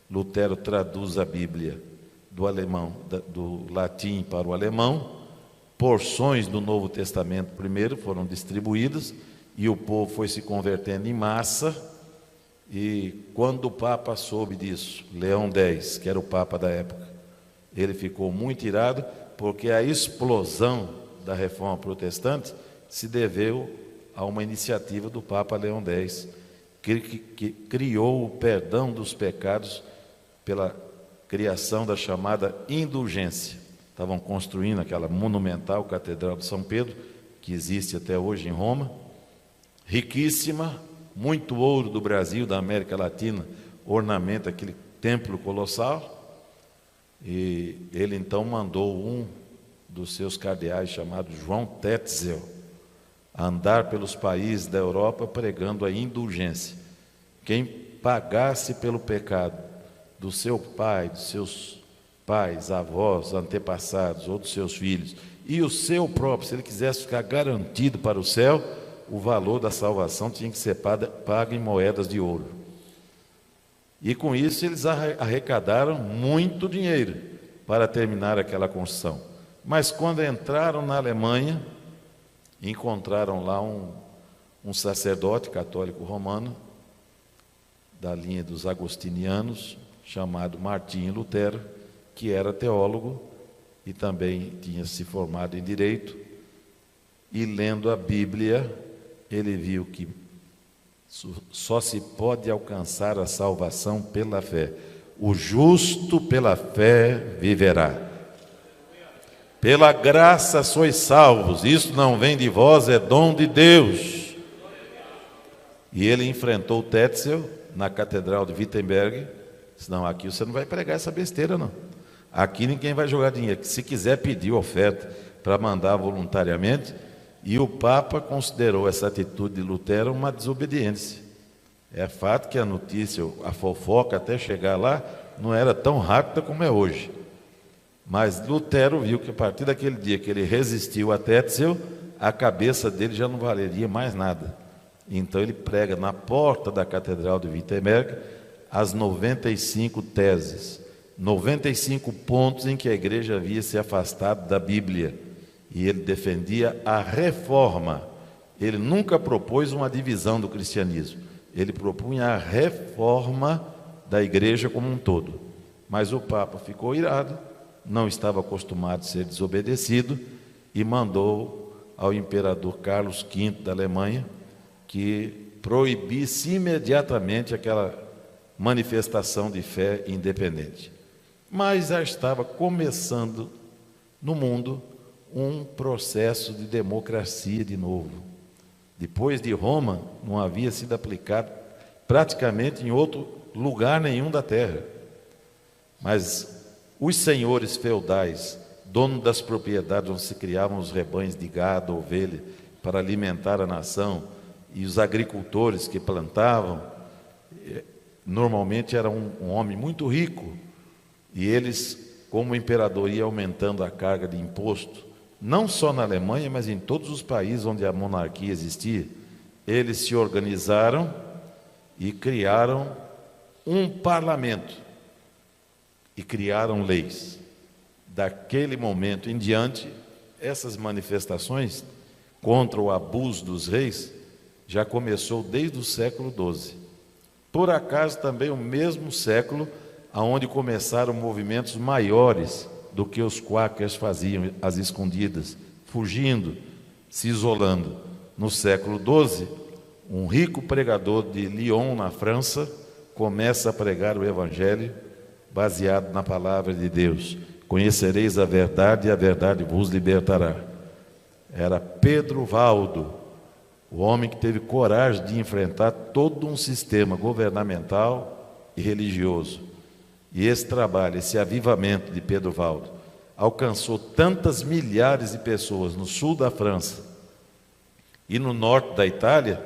Lutero traduz a Bíblia do alemão, do latim para o alemão. Porções do Novo Testamento primeiro foram distribuídas e o povo foi se convertendo em massa. E quando o Papa soube disso, Leão X, que era o Papa da época, ele ficou muito irado, porque a explosão da Reforma Protestante se deveu a uma iniciativa do Papa Leão X, que criou o perdão dos pecados pela criação da chamada indulgência. Estavam construindo aquela monumental Catedral de São Pedro, que existe até hoje em Roma, riquíssima, muito ouro do Brasil, da América Latina, ornamenta aquele templo colossal. E ele então mandou um dos seus cardeais, chamado João Tetzel, andar pelos países da Europa pregando a indulgência. Quem pagasse pelo pecado do seu pai, dos seus pais, avós, antepassados, ou dos seus filhos, e o seu próprio, se ele quisesse ficar garantido para o céu, o valor da salvação tinha que ser pago em moedas de ouro. E com isso eles arrecadaram muito dinheiro para terminar aquela construção. Mas quando entraram na Alemanha, encontraram lá um sacerdote católico romano, da linha dos agostinianos, chamado Martinho Lutero, que era teólogo e também tinha se formado em direito, e lendo a Bíblia, ele viu que só se pode alcançar a salvação pela fé. O justo pela fé viverá. Pela graça sois salvos, isso não vem de vós, é dom de Deus. E ele enfrentou Tetzel na Catedral de Wittenberg. Disse: não, aqui você não vai pregar essa besteira, não. Aqui ninguém vai jogar dinheiro. Se quiser pedir oferta para mandar voluntariamente. E o Papa considerou essa atitude de Lutero uma desobediência. É fato que a notícia, a fofoca até chegar lá, não era tão rápida como é hoje. Mas Lutero viu que a partir daquele dia que ele resistiu a Tetzel, a cabeça dele já não valeria mais nada. Então ele prega na porta da Catedral de Wittenberg as 95 teses, 95 pontos em que a igreja havia se afastado da Bíblia. E ele defendia a reforma. Ele nunca propôs uma divisão do cristianismo. Ele propunha a reforma da igreja como um todo. Mas o Papa ficou irado, não estava acostumado a ser desobedecido, e mandou ao imperador Carlos V da Alemanha que proibisse imediatamente aquela manifestação de fé independente. Mas já estava começando no mundo um processo de democracia de novo. Depois de Roma, não havia sido aplicado praticamente em outro lugar nenhum da terra. Mas os senhores feudais, donos das propriedades onde se criavam os rebanhos de gado, ovelha, para alimentar a nação, e os agricultores que plantavam, normalmente era um homem muito rico, e eles, como o imperador ia aumentando a carga de imposto, não só na Alemanha, mas em todos os países onde a monarquia existia, eles se organizaram e criaram um parlamento e criaram leis. Daquele momento em diante, essas manifestações contra o abuso dos reis já começou desde o século XII. Por acaso, também o mesmo século onde começaram movimentos maiores do que os quáqueres faziam às escondidas, fugindo, se isolando. No século XII, um rico pregador de Lyon, na França, começa a pregar o Evangelho baseado na palavra de Deus. Conhecereis a verdade e a verdade vos libertará. Era Pedro Valdo, o homem que teve coragem de enfrentar todo um sistema governamental e religioso. E esse trabalho, esse avivamento de Pedro Valdo, alcançou tantas milhares de pessoas no sul da França e no norte da Itália,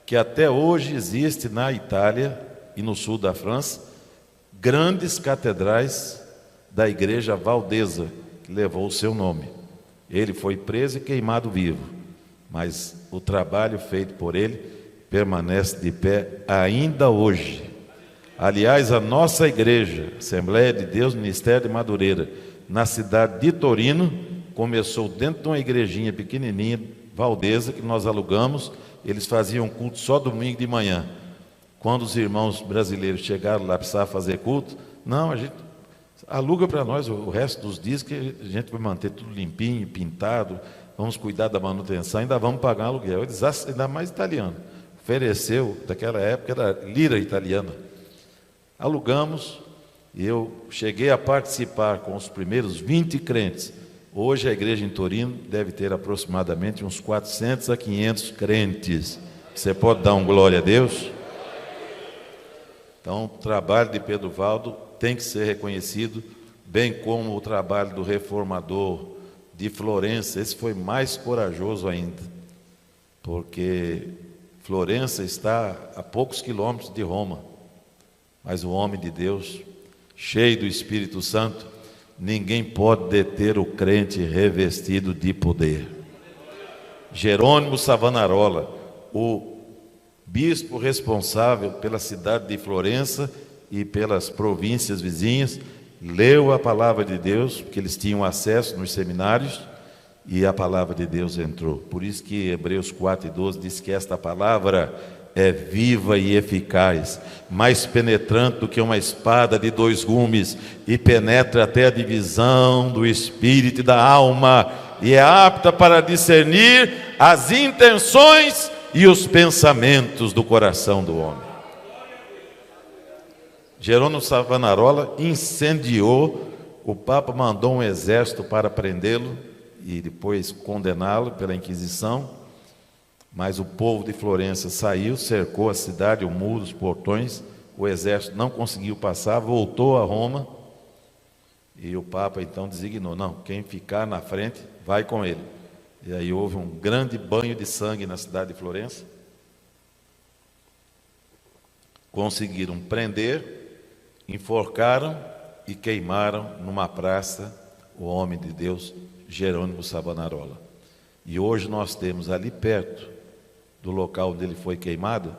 que até hoje existe na Itália e no sul da França grandes catedrais da igreja valdesa, que levou o seu nome. Ele foi preso e queimado vivo, mas o trabalho feito por ele permanece de pé ainda hoje. Aliás, a nossa igreja, Assembleia de Deus, Ministério de Madureira, na cidade de Torino, começou dentro de uma igrejinha pequenininha, valdesa, que nós alugamos. Eles faziam culto só domingo de manhã. Quando os irmãos brasileiros chegaram lá, precisavam fazer culto, não, a gente aluga para nós o resto dos dias, que a gente vai manter tudo limpinho, pintado, vamos cuidar da manutenção, ainda vamos pagar aluguel. Eles, ainda mais italiano, ofereceu, daquela época era lira italiana. Alugamos, e eu cheguei a participar com os primeiros 20 crentes. Hoje a igreja em Torino deve ter aproximadamente uns 400 a 500 crentes. Você pode dar um glória a Deus? Então, o trabalho de Pedro Valdo tem que ser reconhecido, bem como o trabalho do reformador de Florença. Esse foi mais corajoso ainda, porque Florença está a poucos quilômetros de Roma. Mas o homem de Deus, cheio do Espírito Santo, ninguém pode deter o crente revestido de poder. Jerônimo Savonarola, o bispo responsável pela cidade de Florença e pelas províncias vizinhas, leu a palavra de Deus, porque eles tinham acesso nos seminários, e a palavra de Deus entrou. Por isso que Hebreus 4:12 diz que esta palavra é viva e eficaz, mais penetrante do que uma espada de 2 gumes, e penetra até a divisão do espírito e da alma, e é apta para discernir as intenções e os pensamentos do coração do homem. Jerônimo Savonarola incendiou, o Papa mandou um exército para prendê-lo e depois condená-lo pela Inquisição, mas o povo de Florença saiu, cercou a cidade, o muro, os portões, o exército não conseguiu passar, voltou a Roma, e o Papa então designou, não, quem ficar na frente vai com ele. E aí houve um grande banho de sangue na cidade de Florença. Conseguiram prender, enforcaram e queimaram numa praça o homem de Deus, Jerônimo Savonarola. E hoje nós temos ali perto do local onde ele foi queimado,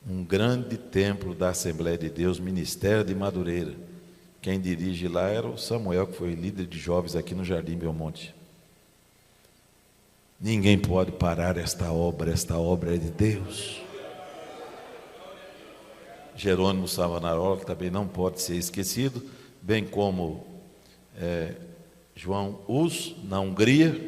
um grande templo da Assembleia de Deus, Ministério de Madureira. Quem dirige lá era o Samuel, que foi líder de jovens aqui no Jardim Belmonte. Ninguém pode parar esta obra é de Deus. Jerônimo Savonarola também não pode ser esquecido, bem como João Hus, na Hungria,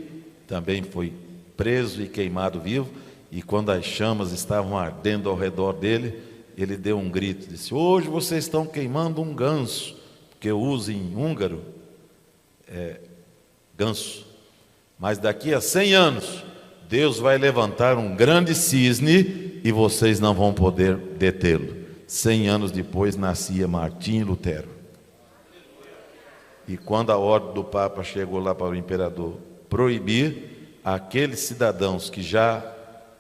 também foi preso e queimado vivo, e quando as chamas estavam ardendo ao redor dele, ele deu um grito, disse, hoje vocês estão queimando um ganso, porque Hus em húngaro é ganso, mas daqui a 100 anos, Deus vai levantar um grande cisne, e vocês não vão poder detê-lo. 100 anos depois, nascia Martim Lutero. E quando a ordem do Papa chegou lá para o imperador proibir, aqueles cidadãos que já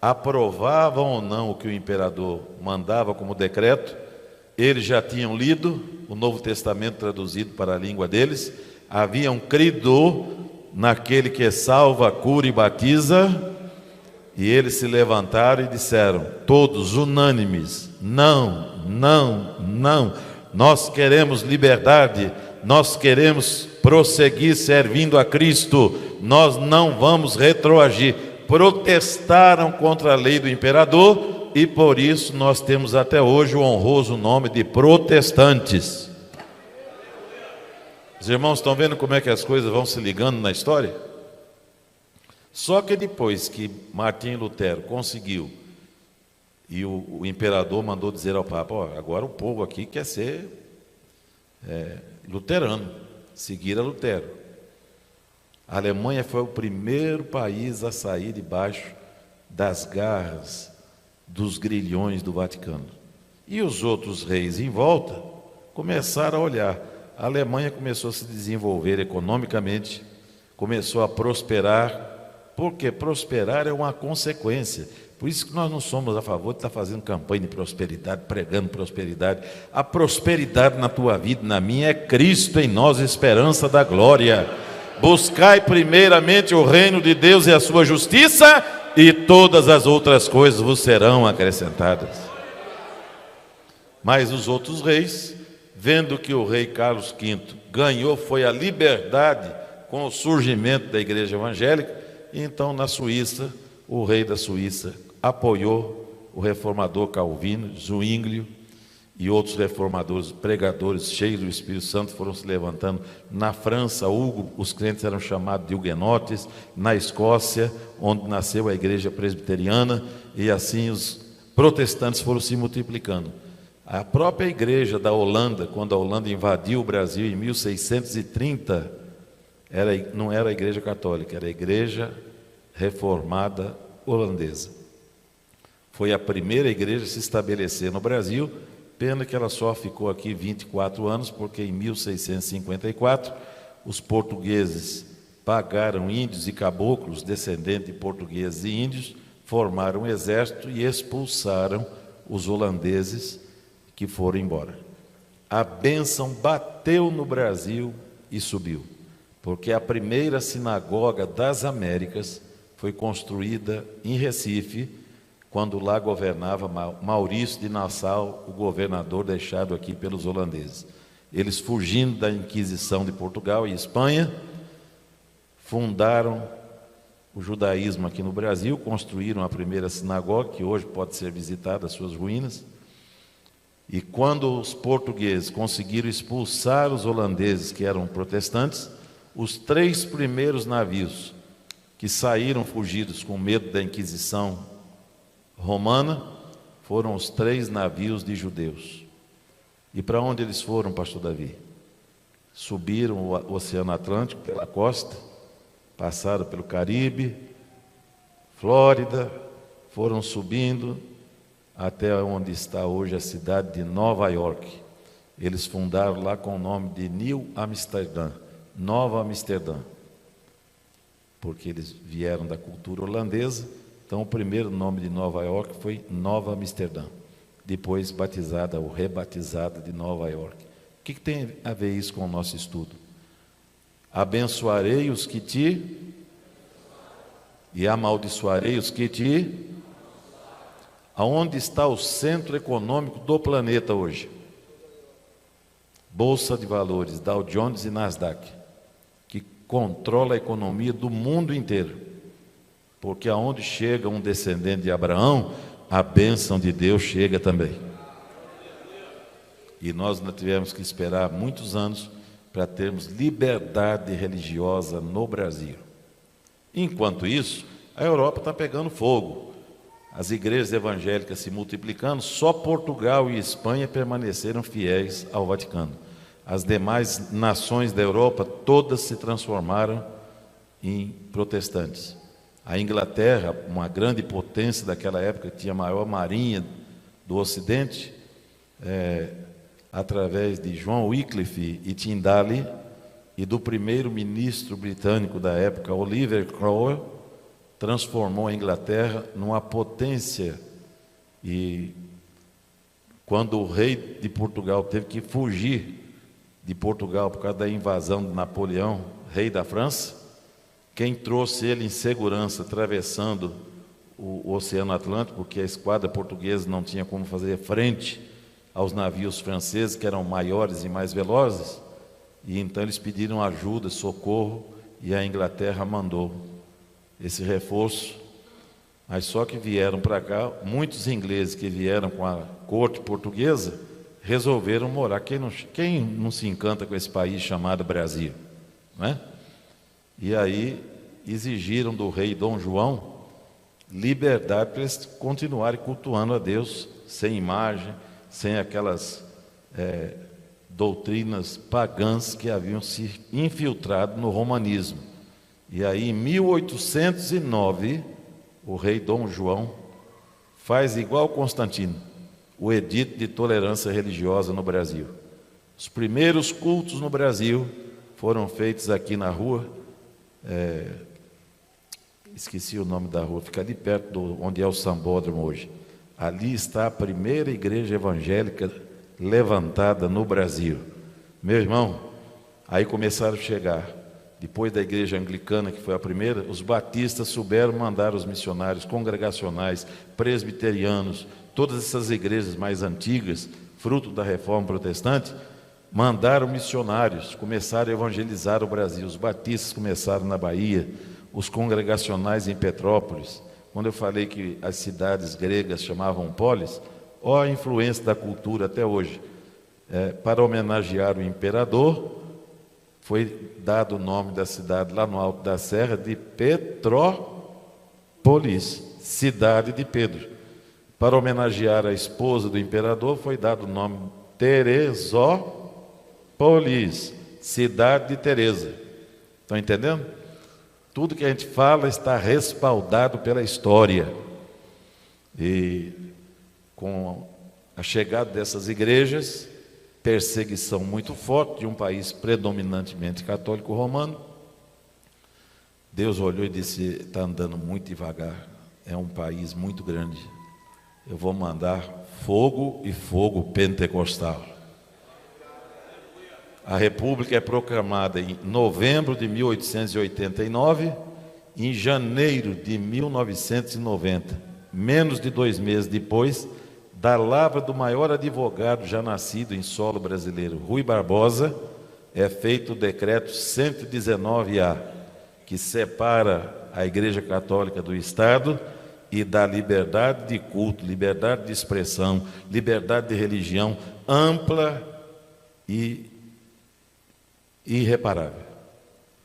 aprovavam ou não o que o imperador mandava como decreto, eles já tinham lido o Novo Testamento traduzido para a língua deles, haviam crido naquele que salva, cura e batiza, e eles se levantaram e disseram, todos unânimes, não, não, não, nós queremos liberdade, nós queremos prosseguir servindo a Cristo, nós não vamos retroagir. Protestaram contra a lei do imperador e por isso nós temos até hoje o honroso nome de protestantes. Os irmãos estão vendo como é que as coisas vão se ligando na história? Só que depois que Martim Lutero conseguiu, e o imperador mandou dizer ao Papa, agora o povo aqui quer ser luterano, seguir a Lutero. A Alemanha foi o primeiro país a sair debaixo das garras dos grilhões do Vaticano. E os outros reis em volta começaram a olhar. A Alemanha começou a se desenvolver economicamente, começou a prosperar, porque prosperar é uma consequência. Por isso que nós não somos a favor de estar fazendo campanha de prosperidade, pregando prosperidade. A prosperidade na tua vida e na minha é Cristo em nós, esperança da glória. Buscai primeiramente o reino de Deus e a sua justiça, e todas as outras coisas vos serão acrescentadas. Mas os outros reis, vendo que o rei Carlos V ganhou, foi a liberdade com o surgimento da igreja evangélica, então na Suíça, o rei da Suíça apoiou o reformador Calvino, Zwinglio, e outros reformadores, pregadores cheios do Espírito Santo foram se levantando. Na França, Hugo, os crentes eram chamados de huguenotes. Na Escócia, onde nasceu a igreja presbiteriana, e assim os protestantes foram se multiplicando. A própria igreja da Holanda, quando a Holanda invadiu o Brasil em 1630, não era a igreja católica, era a igreja reformada holandesa. Foi a primeira igreja a se estabelecer no Brasil. Pena que ela só ficou aqui 24 anos, porque em 1654 os portugueses pagaram índios e caboclos, descendentes de portugueses e índios, formaram um exército e expulsaram os holandeses que foram embora. a bênção bateu no Brasil e subiu, porque a primeira sinagoga das Américas foi construída em Recife, quando lá governava Maurício de Nassau, o governador deixado aqui pelos holandeses. Eles, fugindo da Inquisição de Portugal e Espanha, fundaram o judaísmo aqui no Brasil, construíram a primeira sinagoga, que hoje pode ser visitada, as suas ruínas. E quando os portugueses conseguiram expulsar os holandeses, que eram protestantes, os 3 primeiros navios que saíram fugidos com medo da Inquisição romana foram os 3 navios de judeus. E para onde eles foram, pastor Davi? Subiram o Oceano Atlântico pela costa, passaram pelo Caribe, Flórida, foram subindo até onde está hoje a cidade de Nova York. Eles fundaram lá com o nome de New Amsterdã, Nova Amsterdã, porque eles vieram da cultura holandesa. Então, o primeiro nome de Nova York foi Nova Amsterdã, depois batizada ou rebatizada de Nova York. O que tem a ver isso com o nosso estudo? Abençoarei os que te e amaldiçoarei os que te. Aonde está o centro econômico do planeta hoje? Bolsa de Valores, Dow Jones e Nasdaq, que controla a economia do mundo inteiro. Porque aonde chega um descendente de Abraão, a bênção de Deus chega também. E nós não tivemos que esperar muitos anos para termos liberdade religiosa no Brasil. Enquanto isso, a Europa está pegando fogo. As igrejas evangélicas se multiplicando, só Portugal e Espanha permaneceram fiéis ao Vaticano. As demais nações da Europa, todas se transformaram em protestantes. A Inglaterra, uma grande potência daquela época, que tinha a maior marinha do Ocidente, através de João Wycliffe e Tyndale, e do primeiro-ministro britânico da época, Oliver Cromwell, transformou a Inglaterra numa potência. E quando o rei de Portugal teve que fugir de Portugal por causa da invasão de Napoleão, rei da França, quem trouxe ele em segurança, atravessando o Oceano Atlântico, porque a esquadra portuguesa não tinha como fazer frente aos navios franceses, que eram maiores e mais velozes, e então eles pediram ajuda, socorro, e a Inglaterra mandou esse reforço. Mas só que vieram para cá, muitos ingleses que vieram com a corte portuguesa, resolveram morar. Quem não se encanta com esse país chamado Brasil, não é? E aí exigiram do rei Dom João liberdade para eles continuarem cultuando a Deus, sem imagem, sem aquelas doutrinas pagãs que haviam se infiltrado no romanismo. E aí, em 1809, o rei Dom João faz igual Constantino, o edito de tolerância religiosa no Brasil. Os primeiros cultos no Brasil foram feitos aqui na rua, esqueci o nome da rua, fica ali perto onde é o Sambódromo hoje. Ali está a primeira igreja evangélica levantada no Brasil. Meu irmão, aí começaram a chegar, depois da igreja anglicana, que foi a primeira, os batistas souberam mandar os missionários congregacionais, presbiterianos, todas essas igrejas mais antigas, fruto da reforma protestante, mandaram missionários, começaram a evangelizar o Brasil. Os batistas começaram na Bahia, os congregacionais em Petrópolis. Quando eu falei que as cidades gregas chamavam polis, olha a influência da cultura até hoje. Para homenagear o imperador, foi dado o nome da cidade lá no alto da serra de Petrópolis, cidade de Pedro. Para homenagear a esposa do imperador, foi dado o nome Teresópolis, cidade de Teresa. Estão entendendo? Tudo que a gente fala está respaldado pela história. E com a chegada dessas igrejas, perseguição muito forte de um país predominantemente católico romano, Deus olhou e disse: está andando muito devagar, é um país muito grande, eu vou mandar fogo e fogo pentecostal. A República é proclamada em novembro de 1889, em janeiro de 1990, menos de 2 meses depois, da lavra do maior advogado já nascido em solo brasileiro, Rui Barbosa, é feito o decreto 119A, que separa a Igreja Católica do Estado e dá liberdade de culto, liberdade de expressão, liberdade de religião ampla e irreparável.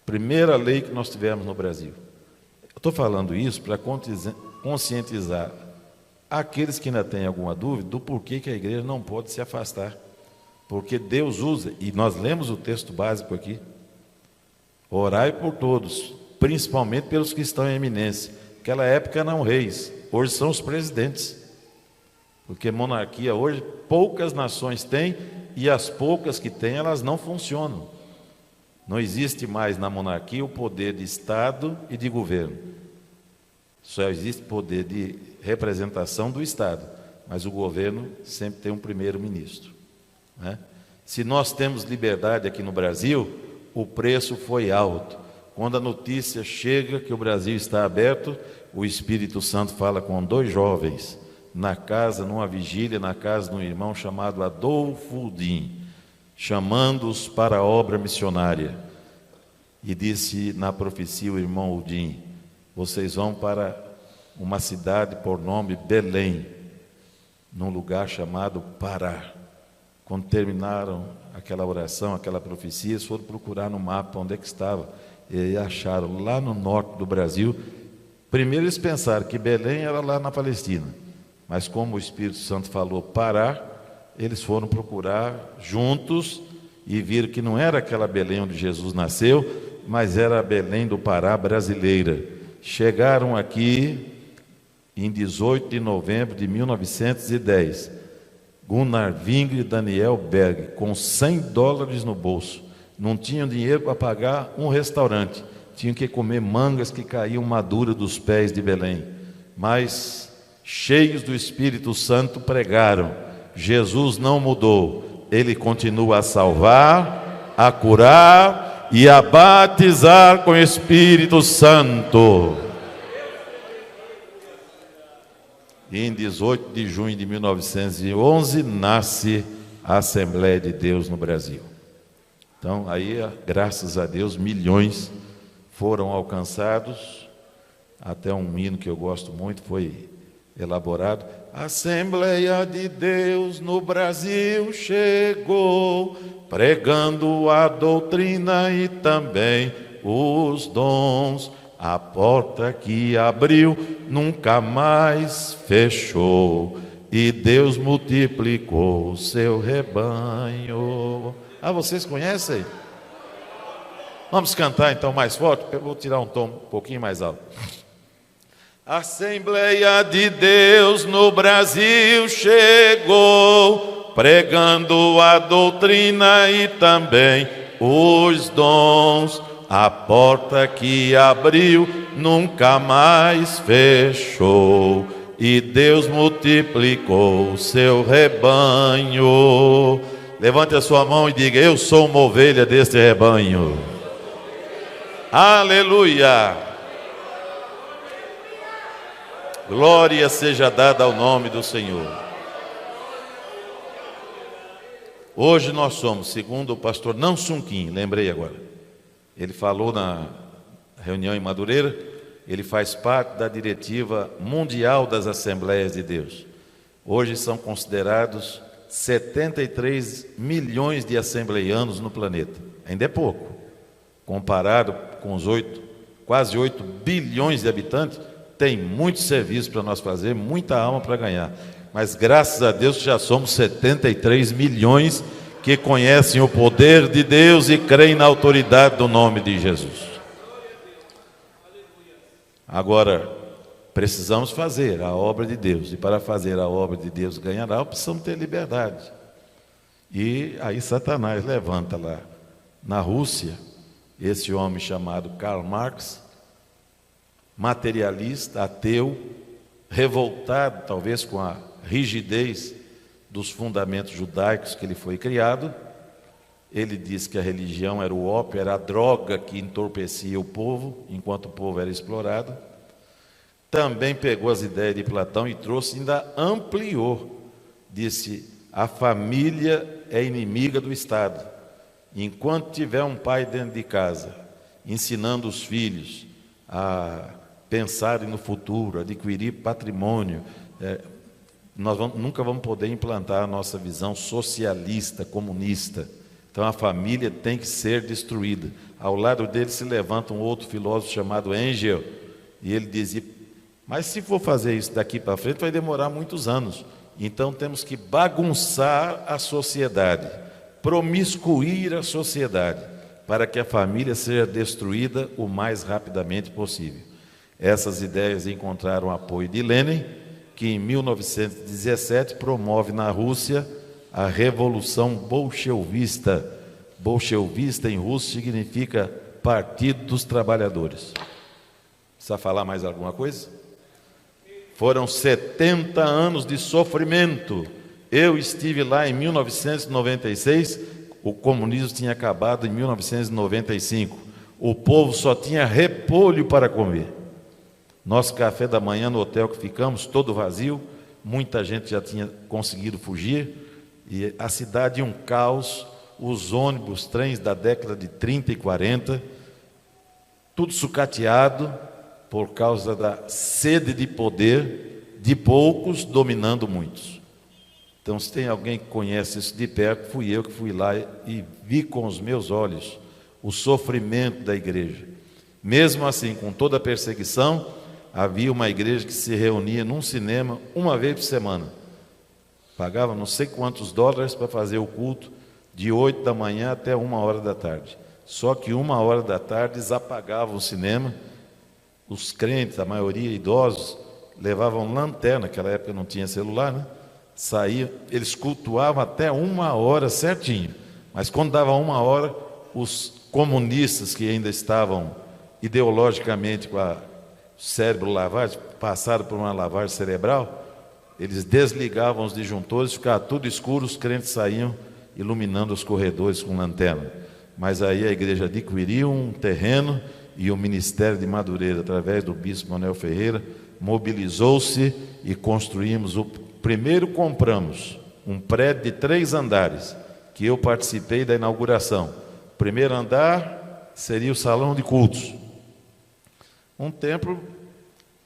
Primeira lei que nós tivemos no Brasil. Eu estou falando isso para conscientizar aqueles que ainda têm alguma dúvida do porquê que a igreja não pode se afastar. Porque Deus usa, e nós lemos o texto básico aqui, orai por todos, principalmente pelos que estão em eminência. Naquela época eram reis, hoje são os presidentes. Porque monarquia hoje poucas nações têm, e as poucas que têm, elas não funcionam. Não existe mais na monarquia o poder de Estado e de governo. Só existe poder de representação do Estado, mas o governo sempre tem um primeiro-ministro, né? Se nós temos liberdade aqui no Brasil, o preço foi alto. Quando a notícia chega que o Brasil está aberto, o Espírito Santo fala com 2 jovens, na casa, numa vigília, na casa de um irmão chamado Adolfo Udim, chamando-os para a obra missionária. E disse na profecia o irmão Udim: vocês vão para uma cidade por nome Belém, num lugar chamado Pará. Quando terminaram aquela oração, aquela profecia, eles foram procurar no mapa onde é que estava, e acharam lá no norte do Brasil. Primeiro eles pensaram que Belém era lá na Palestina, mas como o Espírito Santo falou Pará, eles foram procurar juntos e viram que não era aquela Belém onde Jesus nasceu, mas era a Belém do Pará brasileira. Chegaram aqui em 18 de novembro de 1910, Gunnar Vingre e Daniel Berg, com $100 no bolso. Não tinham dinheiro para pagar um restaurante, tinham que comer mangas que caíam maduras dos pés de Belém. Mas, cheios do Espírito Santo, pregaram: Jesus não mudou, Ele continua a salvar, a curar e a batizar com o Espírito Santo. E em 18 de junho de 1911, nasce a Assembleia de Deus no Brasil. Então, aí, graças a Deus, milhões foram alcançados. Até um hino que eu gosto muito foi elaborado: Assembleia de Deus no Brasil chegou, pregando a doutrina e também os dons. A porta que abriu nunca mais fechou, e Deus multiplicou o seu rebanho. Ah, vocês conhecem? Vamos cantar então mais forte? Eu vou tirar um tom um pouquinho mais alto. Assembleia de Deus no Brasil chegou, pregando a doutrina e também os dons. A porta que abriu nunca mais fechou, e Deus multiplicou o seu rebanho. Levante a sua mão e diga: eu sou uma ovelha deste rebanho. Aleluia! Glória seja dada ao nome do Senhor. Hoje nós somos, segundo o pastor Namsun Kim, lembrei agora. Ele falou na reunião em Madureira, ele faz parte da diretiva mundial das Assembleias de Deus. Hoje são considerados 73 milhões de assembleianos no planeta. Ainda é pouco. Comparado com os quase 8 bilhões de habitantes, tem muito serviço para nós fazer, muita alma para ganhar. Mas graças a Deus já somos 73 milhões que conhecem o poder de Deus e creem na autoridade do nome de Jesus. Agora, precisamos fazer a obra de Deus, e para fazer a obra de Deus ganhar alma, precisamos ter liberdade. E aí Satanás levanta lá na Rússia esse homem chamado Karl Marx, materialista, ateu, revoltado talvez com a rigidez dos fundamentos judaicos que ele foi criado, Ele disse que a religião era o ópio, era a droga que entorpecia o povo, enquanto o povo era explorado. Também pegou as ideias de Platão e trouxe, ainda ampliou. Disse: a família é inimiga do Estado. Enquanto tiver um pai dentro de casa, ensinando os filhos a pensarem no futuro, adquirir patrimônio, nunca vamos poder implantar a nossa visão socialista, comunista. Então a família tem que ser destruída. Ao lado dele se levanta um outro filósofo chamado Engel, e ele dizia: mas se for fazer isso daqui para frente, vai demorar muitos anos. Então temos que bagunçar a sociedade, promiscuir a sociedade, para que a família seja destruída o mais rapidamente possível. Essas ideias encontraram apoio de Lenin, que em 1917 promove na Rússia a Revolução Bolchevista. Bolchevista em russo significa Partido dos Trabalhadores. Precisa falar mais alguma coisa? Foram 70 anos de sofrimento. Eu estive lá em 1996, o comunismo tinha acabado em 1995. O povo só tinha repolho para comer. Nosso café da manhã no hotel que ficamos, todo vazio, muita gente já tinha conseguido fugir, e a cidade um caos, os ônibus, trens da década de 30 e 40, tudo sucateado por causa da sede de poder de poucos dominando muitos. Então, se tem alguém que conhece isso de perto, fui eu que fui lá e vi com os meus olhos o sofrimento da igreja. Mesmo assim, com toda a perseguição, havia uma igreja que se reunia num cinema uma vez por semana. Pagava não sei quantos dólares para fazer o culto, de 8 da manhã até 1h da tarde. Só que 1h da tarde eles apagavam o cinema. Os crentes, a maioria idosos, levavam lanterna, naquela época não tinha celular, né? Saíam, eles cultuavam até 1h certinho. Mas quando dava 1h, os comunistas que ainda estavam ideologicamente com o cérebro lavado, passaram por uma lavagem cerebral, eles desligavam os disjuntores, ficava tudo escuro, os crentes saíam iluminando os corredores com lanterna. Mas aí a igreja adquiriu um terreno e o Ministério de Madureira, através do bispo Manuel Ferreira, mobilizou-se e construímos primeiro compramos um prédio de 3 andares, que eu participei da inauguração. O primeiro andar seria o salão de cultos. Um templo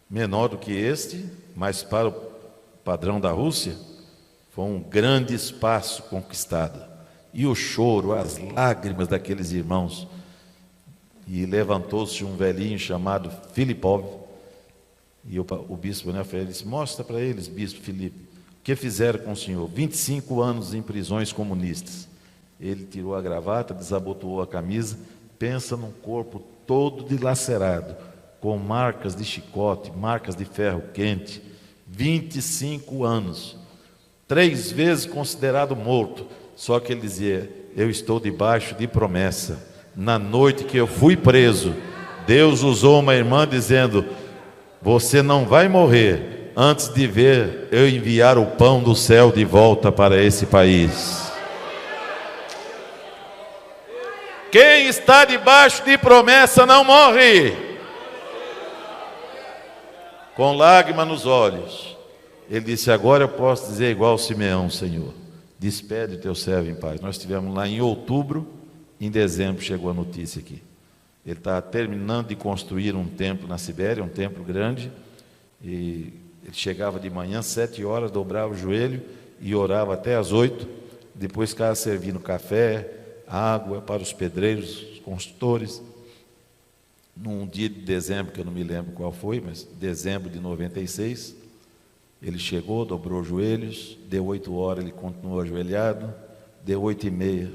menor do que este, mas para o padrão da Rússia, foi um grande espaço conquistado. E o choro, as lágrimas daqueles irmãos. E levantou-se um velhinho chamado Filipov, e o bispo Manuel Ferreira disse: mostra para eles, bispo Filipe, o que fizeram com o senhor? 25 anos em prisões comunistas. Ele tirou a gravata, desabotoou a camisa, pensa num corpo todo dilacerado, com marcas de chicote, marcas de ferro quente, 25 anos, 3 vezes considerado morto. Só que ele dizia: eu estou debaixo de promessa. Na noite que eu fui preso, Deus usou uma irmã dizendo: você não vai morrer antes de ver eu enviar o pão do céu de volta para esse país. Quem está debaixo de promessa não morre. Com lágrima nos olhos, ele disse: agora eu posso dizer igual ao Simeão: Senhor, despede o teu servo em paz. Nós estivemos lá em outubro, em dezembro chegou a notícia aqui. Ele está terminando de construir um templo na Sibéria, um templo grande, e ele chegava de manhã, 7 horas, dobrava o joelho e orava até às 8, depois ficava servindo café, água para os pedreiros, os construtores. Num dia de dezembro, que eu não me lembro qual foi, mas dezembro de 96, ele chegou, dobrou os joelhos, deu 8 horas, ele continuou ajoelhado, deu 8h30.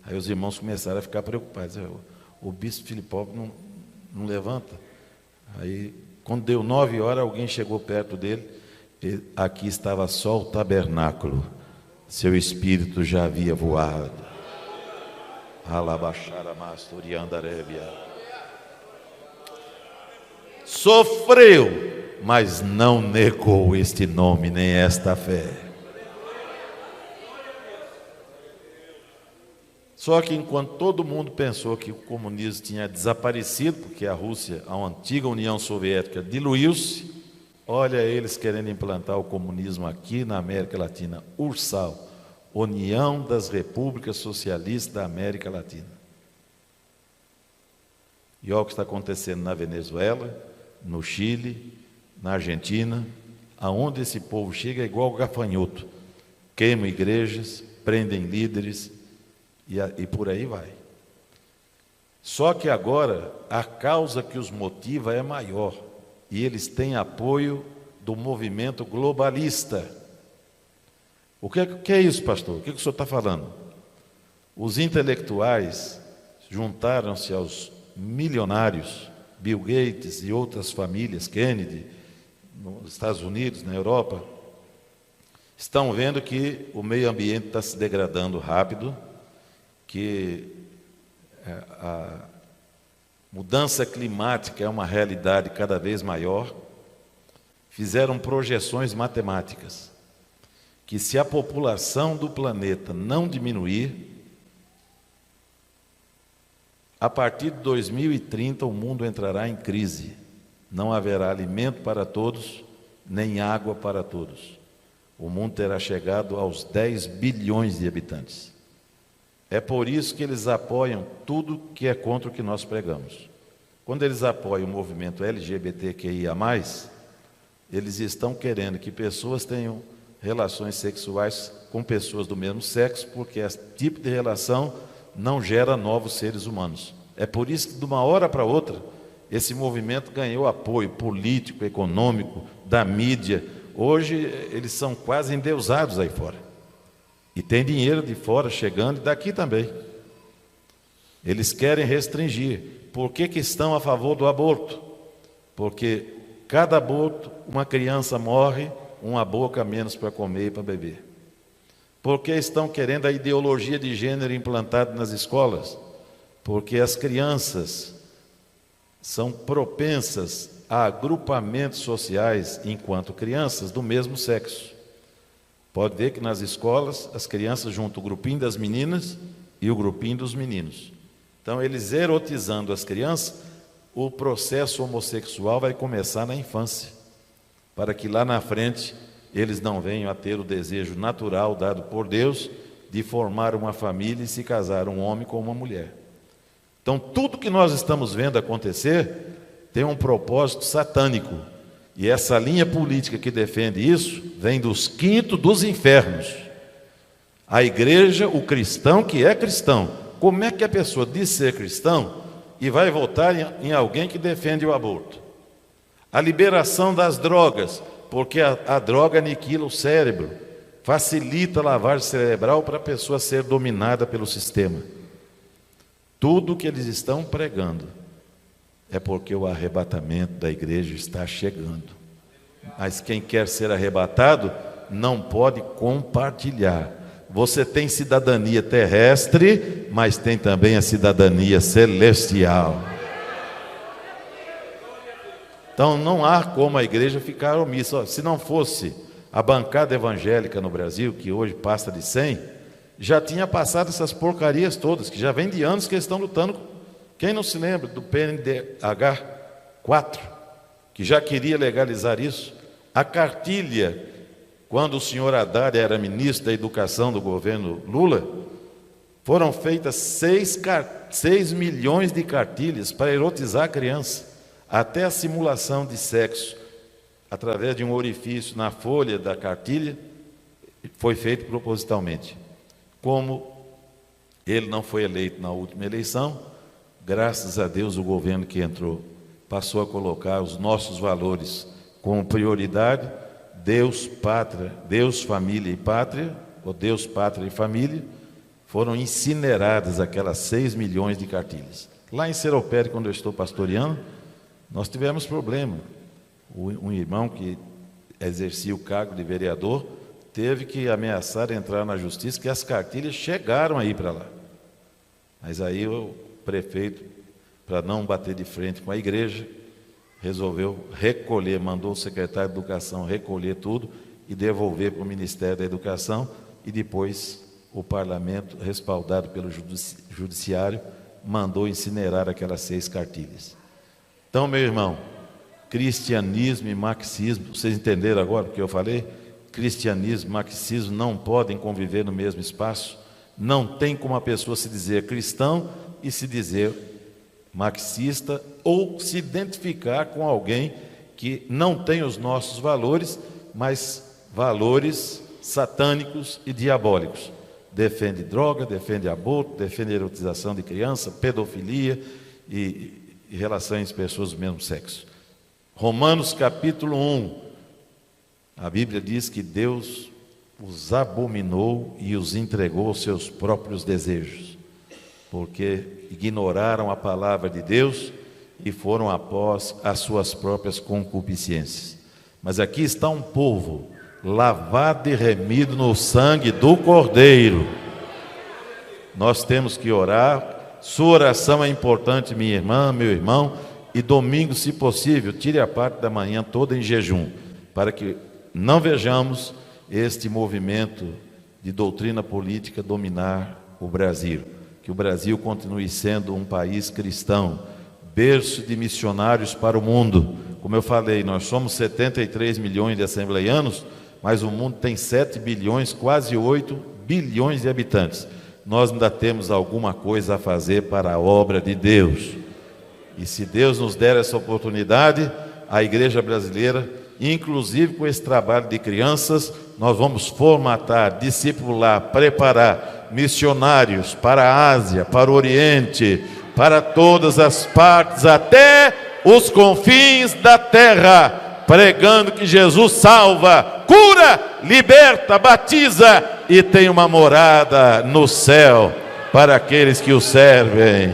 Aí os irmãos começaram a ficar preocupados: o bispo Filipov não levanta. Aí, quando deu 9 horas, alguém chegou perto dele, e aqui estava só o tabernáculo, seu espírito já havia voado. Sofreu, mas não negou este nome nem esta fé. Só que enquanto todo mundo pensou que o comunismo tinha desaparecido, porque a Rússia, a antiga União Soviética, diluiu-se, olha eles querendo implantar o comunismo aqui na América Latina, URSAL, União das Repúblicas Socialistas da América Latina. E olha o que está acontecendo na Venezuela, no Chile, na Argentina, aonde esse povo chega é igual gafanhoto, queimam igrejas, prendem líderes, e por aí vai. Só que agora a causa que os motiva é maior, e eles têm apoio do movimento globalista. O que é isso, pastor? O que o senhor está falando? Os intelectuais juntaram-se aos milionários, Bill Gates e outras famílias, Kennedy, nos Estados Unidos, na Europa, estão vendo que o meio ambiente está se degradando rápido, que a mudança climática é uma realidade cada vez maior. Fizeram projeções matemáticas que, se a população do planeta não diminuir, a partir de 2030 o mundo entrará em crise. Não haverá alimento para todos, nem água para todos. O mundo terá chegado aos 10 bilhões de habitantes. É por isso que eles apoiam tudo que é contra o que nós pregamos. Quando eles apoiam o movimento LGBTQIA+, eles estão querendo que pessoas tenham relações sexuais com pessoas do mesmo sexo, porque esse tipo de relação não gera novos seres humanos. É por isso que, de uma hora para outra, esse movimento ganhou apoio político, econômico, da mídia. Hoje, eles são quase endeusados aí fora. E tem dinheiro de fora chegando e daqui também. Eles querem restringir. Por que estão a favor do aborto? Porque cada aborto, uma criança morre, uma boca a menos para comer e para beber. Por que estão querendo a ideologia de gênero implantada nas escolas? Porque as crianças são propensas a agrupamentos sociais enquanto crianças do mesmo sexo. Pode ver que nas escolas as crianças juntam o grupinho das meninas e o grupinho dos meninos. Então, eles erotizando as crianças, o processo homossexual vai começar na infância, para que lá na frente eles não venham a ter o desejo natural dado por Deus de formar uma família e se casar um homem com uma mulher. Então, tudo que nós estamos vendo acontecer tem um propósito satânico. E essa linha política que defende isso vem dos quintos dos infernos. A igreja, o cristão que é cristão. Como é que a pessoa diz ser cristão e vai votar em alguém que defende o aborto? A liberação das drogas, porque a droga aniquila o cérebro, facilita a lavagem cerebral para a pessoa ser dominada pelo sistema. Tudo que eles estão pregando é porque o arrebatamento da igreja está chegando. Mas quem quer ser arrebatado não pode compartilhar. Você tem cidadania terrestre, mas tem também a cidadania celestial. Então não há como a igreja ficar omissa. Se não fosse a bancada evangélica no Brasil, que hoje passa de 100, já tinha passado essas porcarias todas, que já vem de anos que eles estão lutando. Quem não se lembra do PNDH 4, que já queria legalizar isso? A cartilha, quando o senhor Haddad era ministro da Educação do governo Lula, foram feitas 6 milhões de cartilhas para erotizar a criança, até a simulação de sexo, através de um orifício na folha da cartilha, foi feito propositalmente. Como ele não foi eleito na última eleição, graças a Deus, o governo que entrou passou a colocar os nossos valores como prioridade: Deus, pátria, Deus, família e pátria, ou Deus, pátria e família. Foram incineradas aquelas 6 milhões de cartilhas. Lá em Seropédica, quando eu estou pastoreando, nós tivemos problema. Um irmão que exercia o cargo de vereador teve que ameaçar entrar na justiça, que as cartilhas chegaram aí para lá. Mas aí o prefeito, para não bater de frente com a igreja, resolveu recolher, mandou o secretário de Educação recolher tudo e devolver para o Ministério da Educação, e depois o parlamento, respaldado pelo judiciário, mandou incinerar aquelas 6 cartilhas. Então, meu irmão, cristianismo e marxismo, vocês entenderam agora o que eu falei? Cristianismo e marxismo não podem conviver no mesmo espaço. Não tem como a pessoa se dizer cristão e se dizer marxista, ou se identificar com alguém que não tem os nossos valores, mas valores satânicos e diabólicos. Defende droga, defende aborto, defende erotização de criança, pedofilia e relações de pessoas do mesmo sexo. Romanos capítulo 1, a Bíblia diz que Deus os abominou e os entregou aos seus próprios desejos, porque ignoraram a palavra de Deus e foram após as suas próprias concupiscências. Mas aqui está um povo lavado e remido no sangue do Cordeiro. Nós temos que orar. Sua oração é importante, minha irmã, meu irmão, e domingo, se possível, tire a parte da manhã toda em jejum, para que não vejamos este movimento de doutrina política dominar o Brasil. Que o Brasil continue sendo um país cristão, berço de missionários para o mundo. Como eu falei, nós somos 73 milhões de assembleianos, mas o mundo tem 7 bilhões, quase 8 bilhões de habitantes. Nós ainda temos alguma coisa a fazer para a obra de Deus. E se Deus nos der essa oportunidade, a igreja brasileira, inclusive com esse trabalho de crianças, nós vamos formatar, discipular, preparar missionários para a Ásia, para o Oriente, para todas as partes, até os confins da terra, pregando que Jesus salva, cura, liberta, batiza e tem uma morada no céu para aqueles que o servem.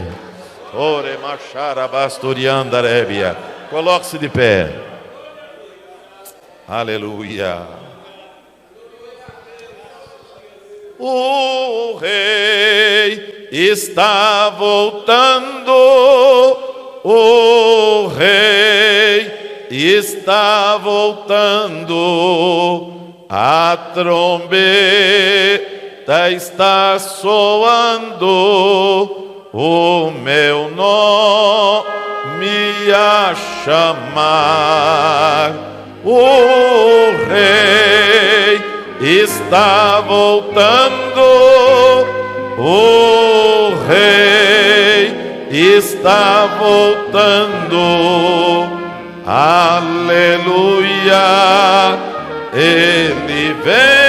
Ore machara basturiandarebia. Coloque-se de pé. Aleluia. O rei está voltando. O rei está voltando. A trombeta está soando. O meu nome a chamar. O rei está voltando. O rei está voltando. Aleluia. Ele vem.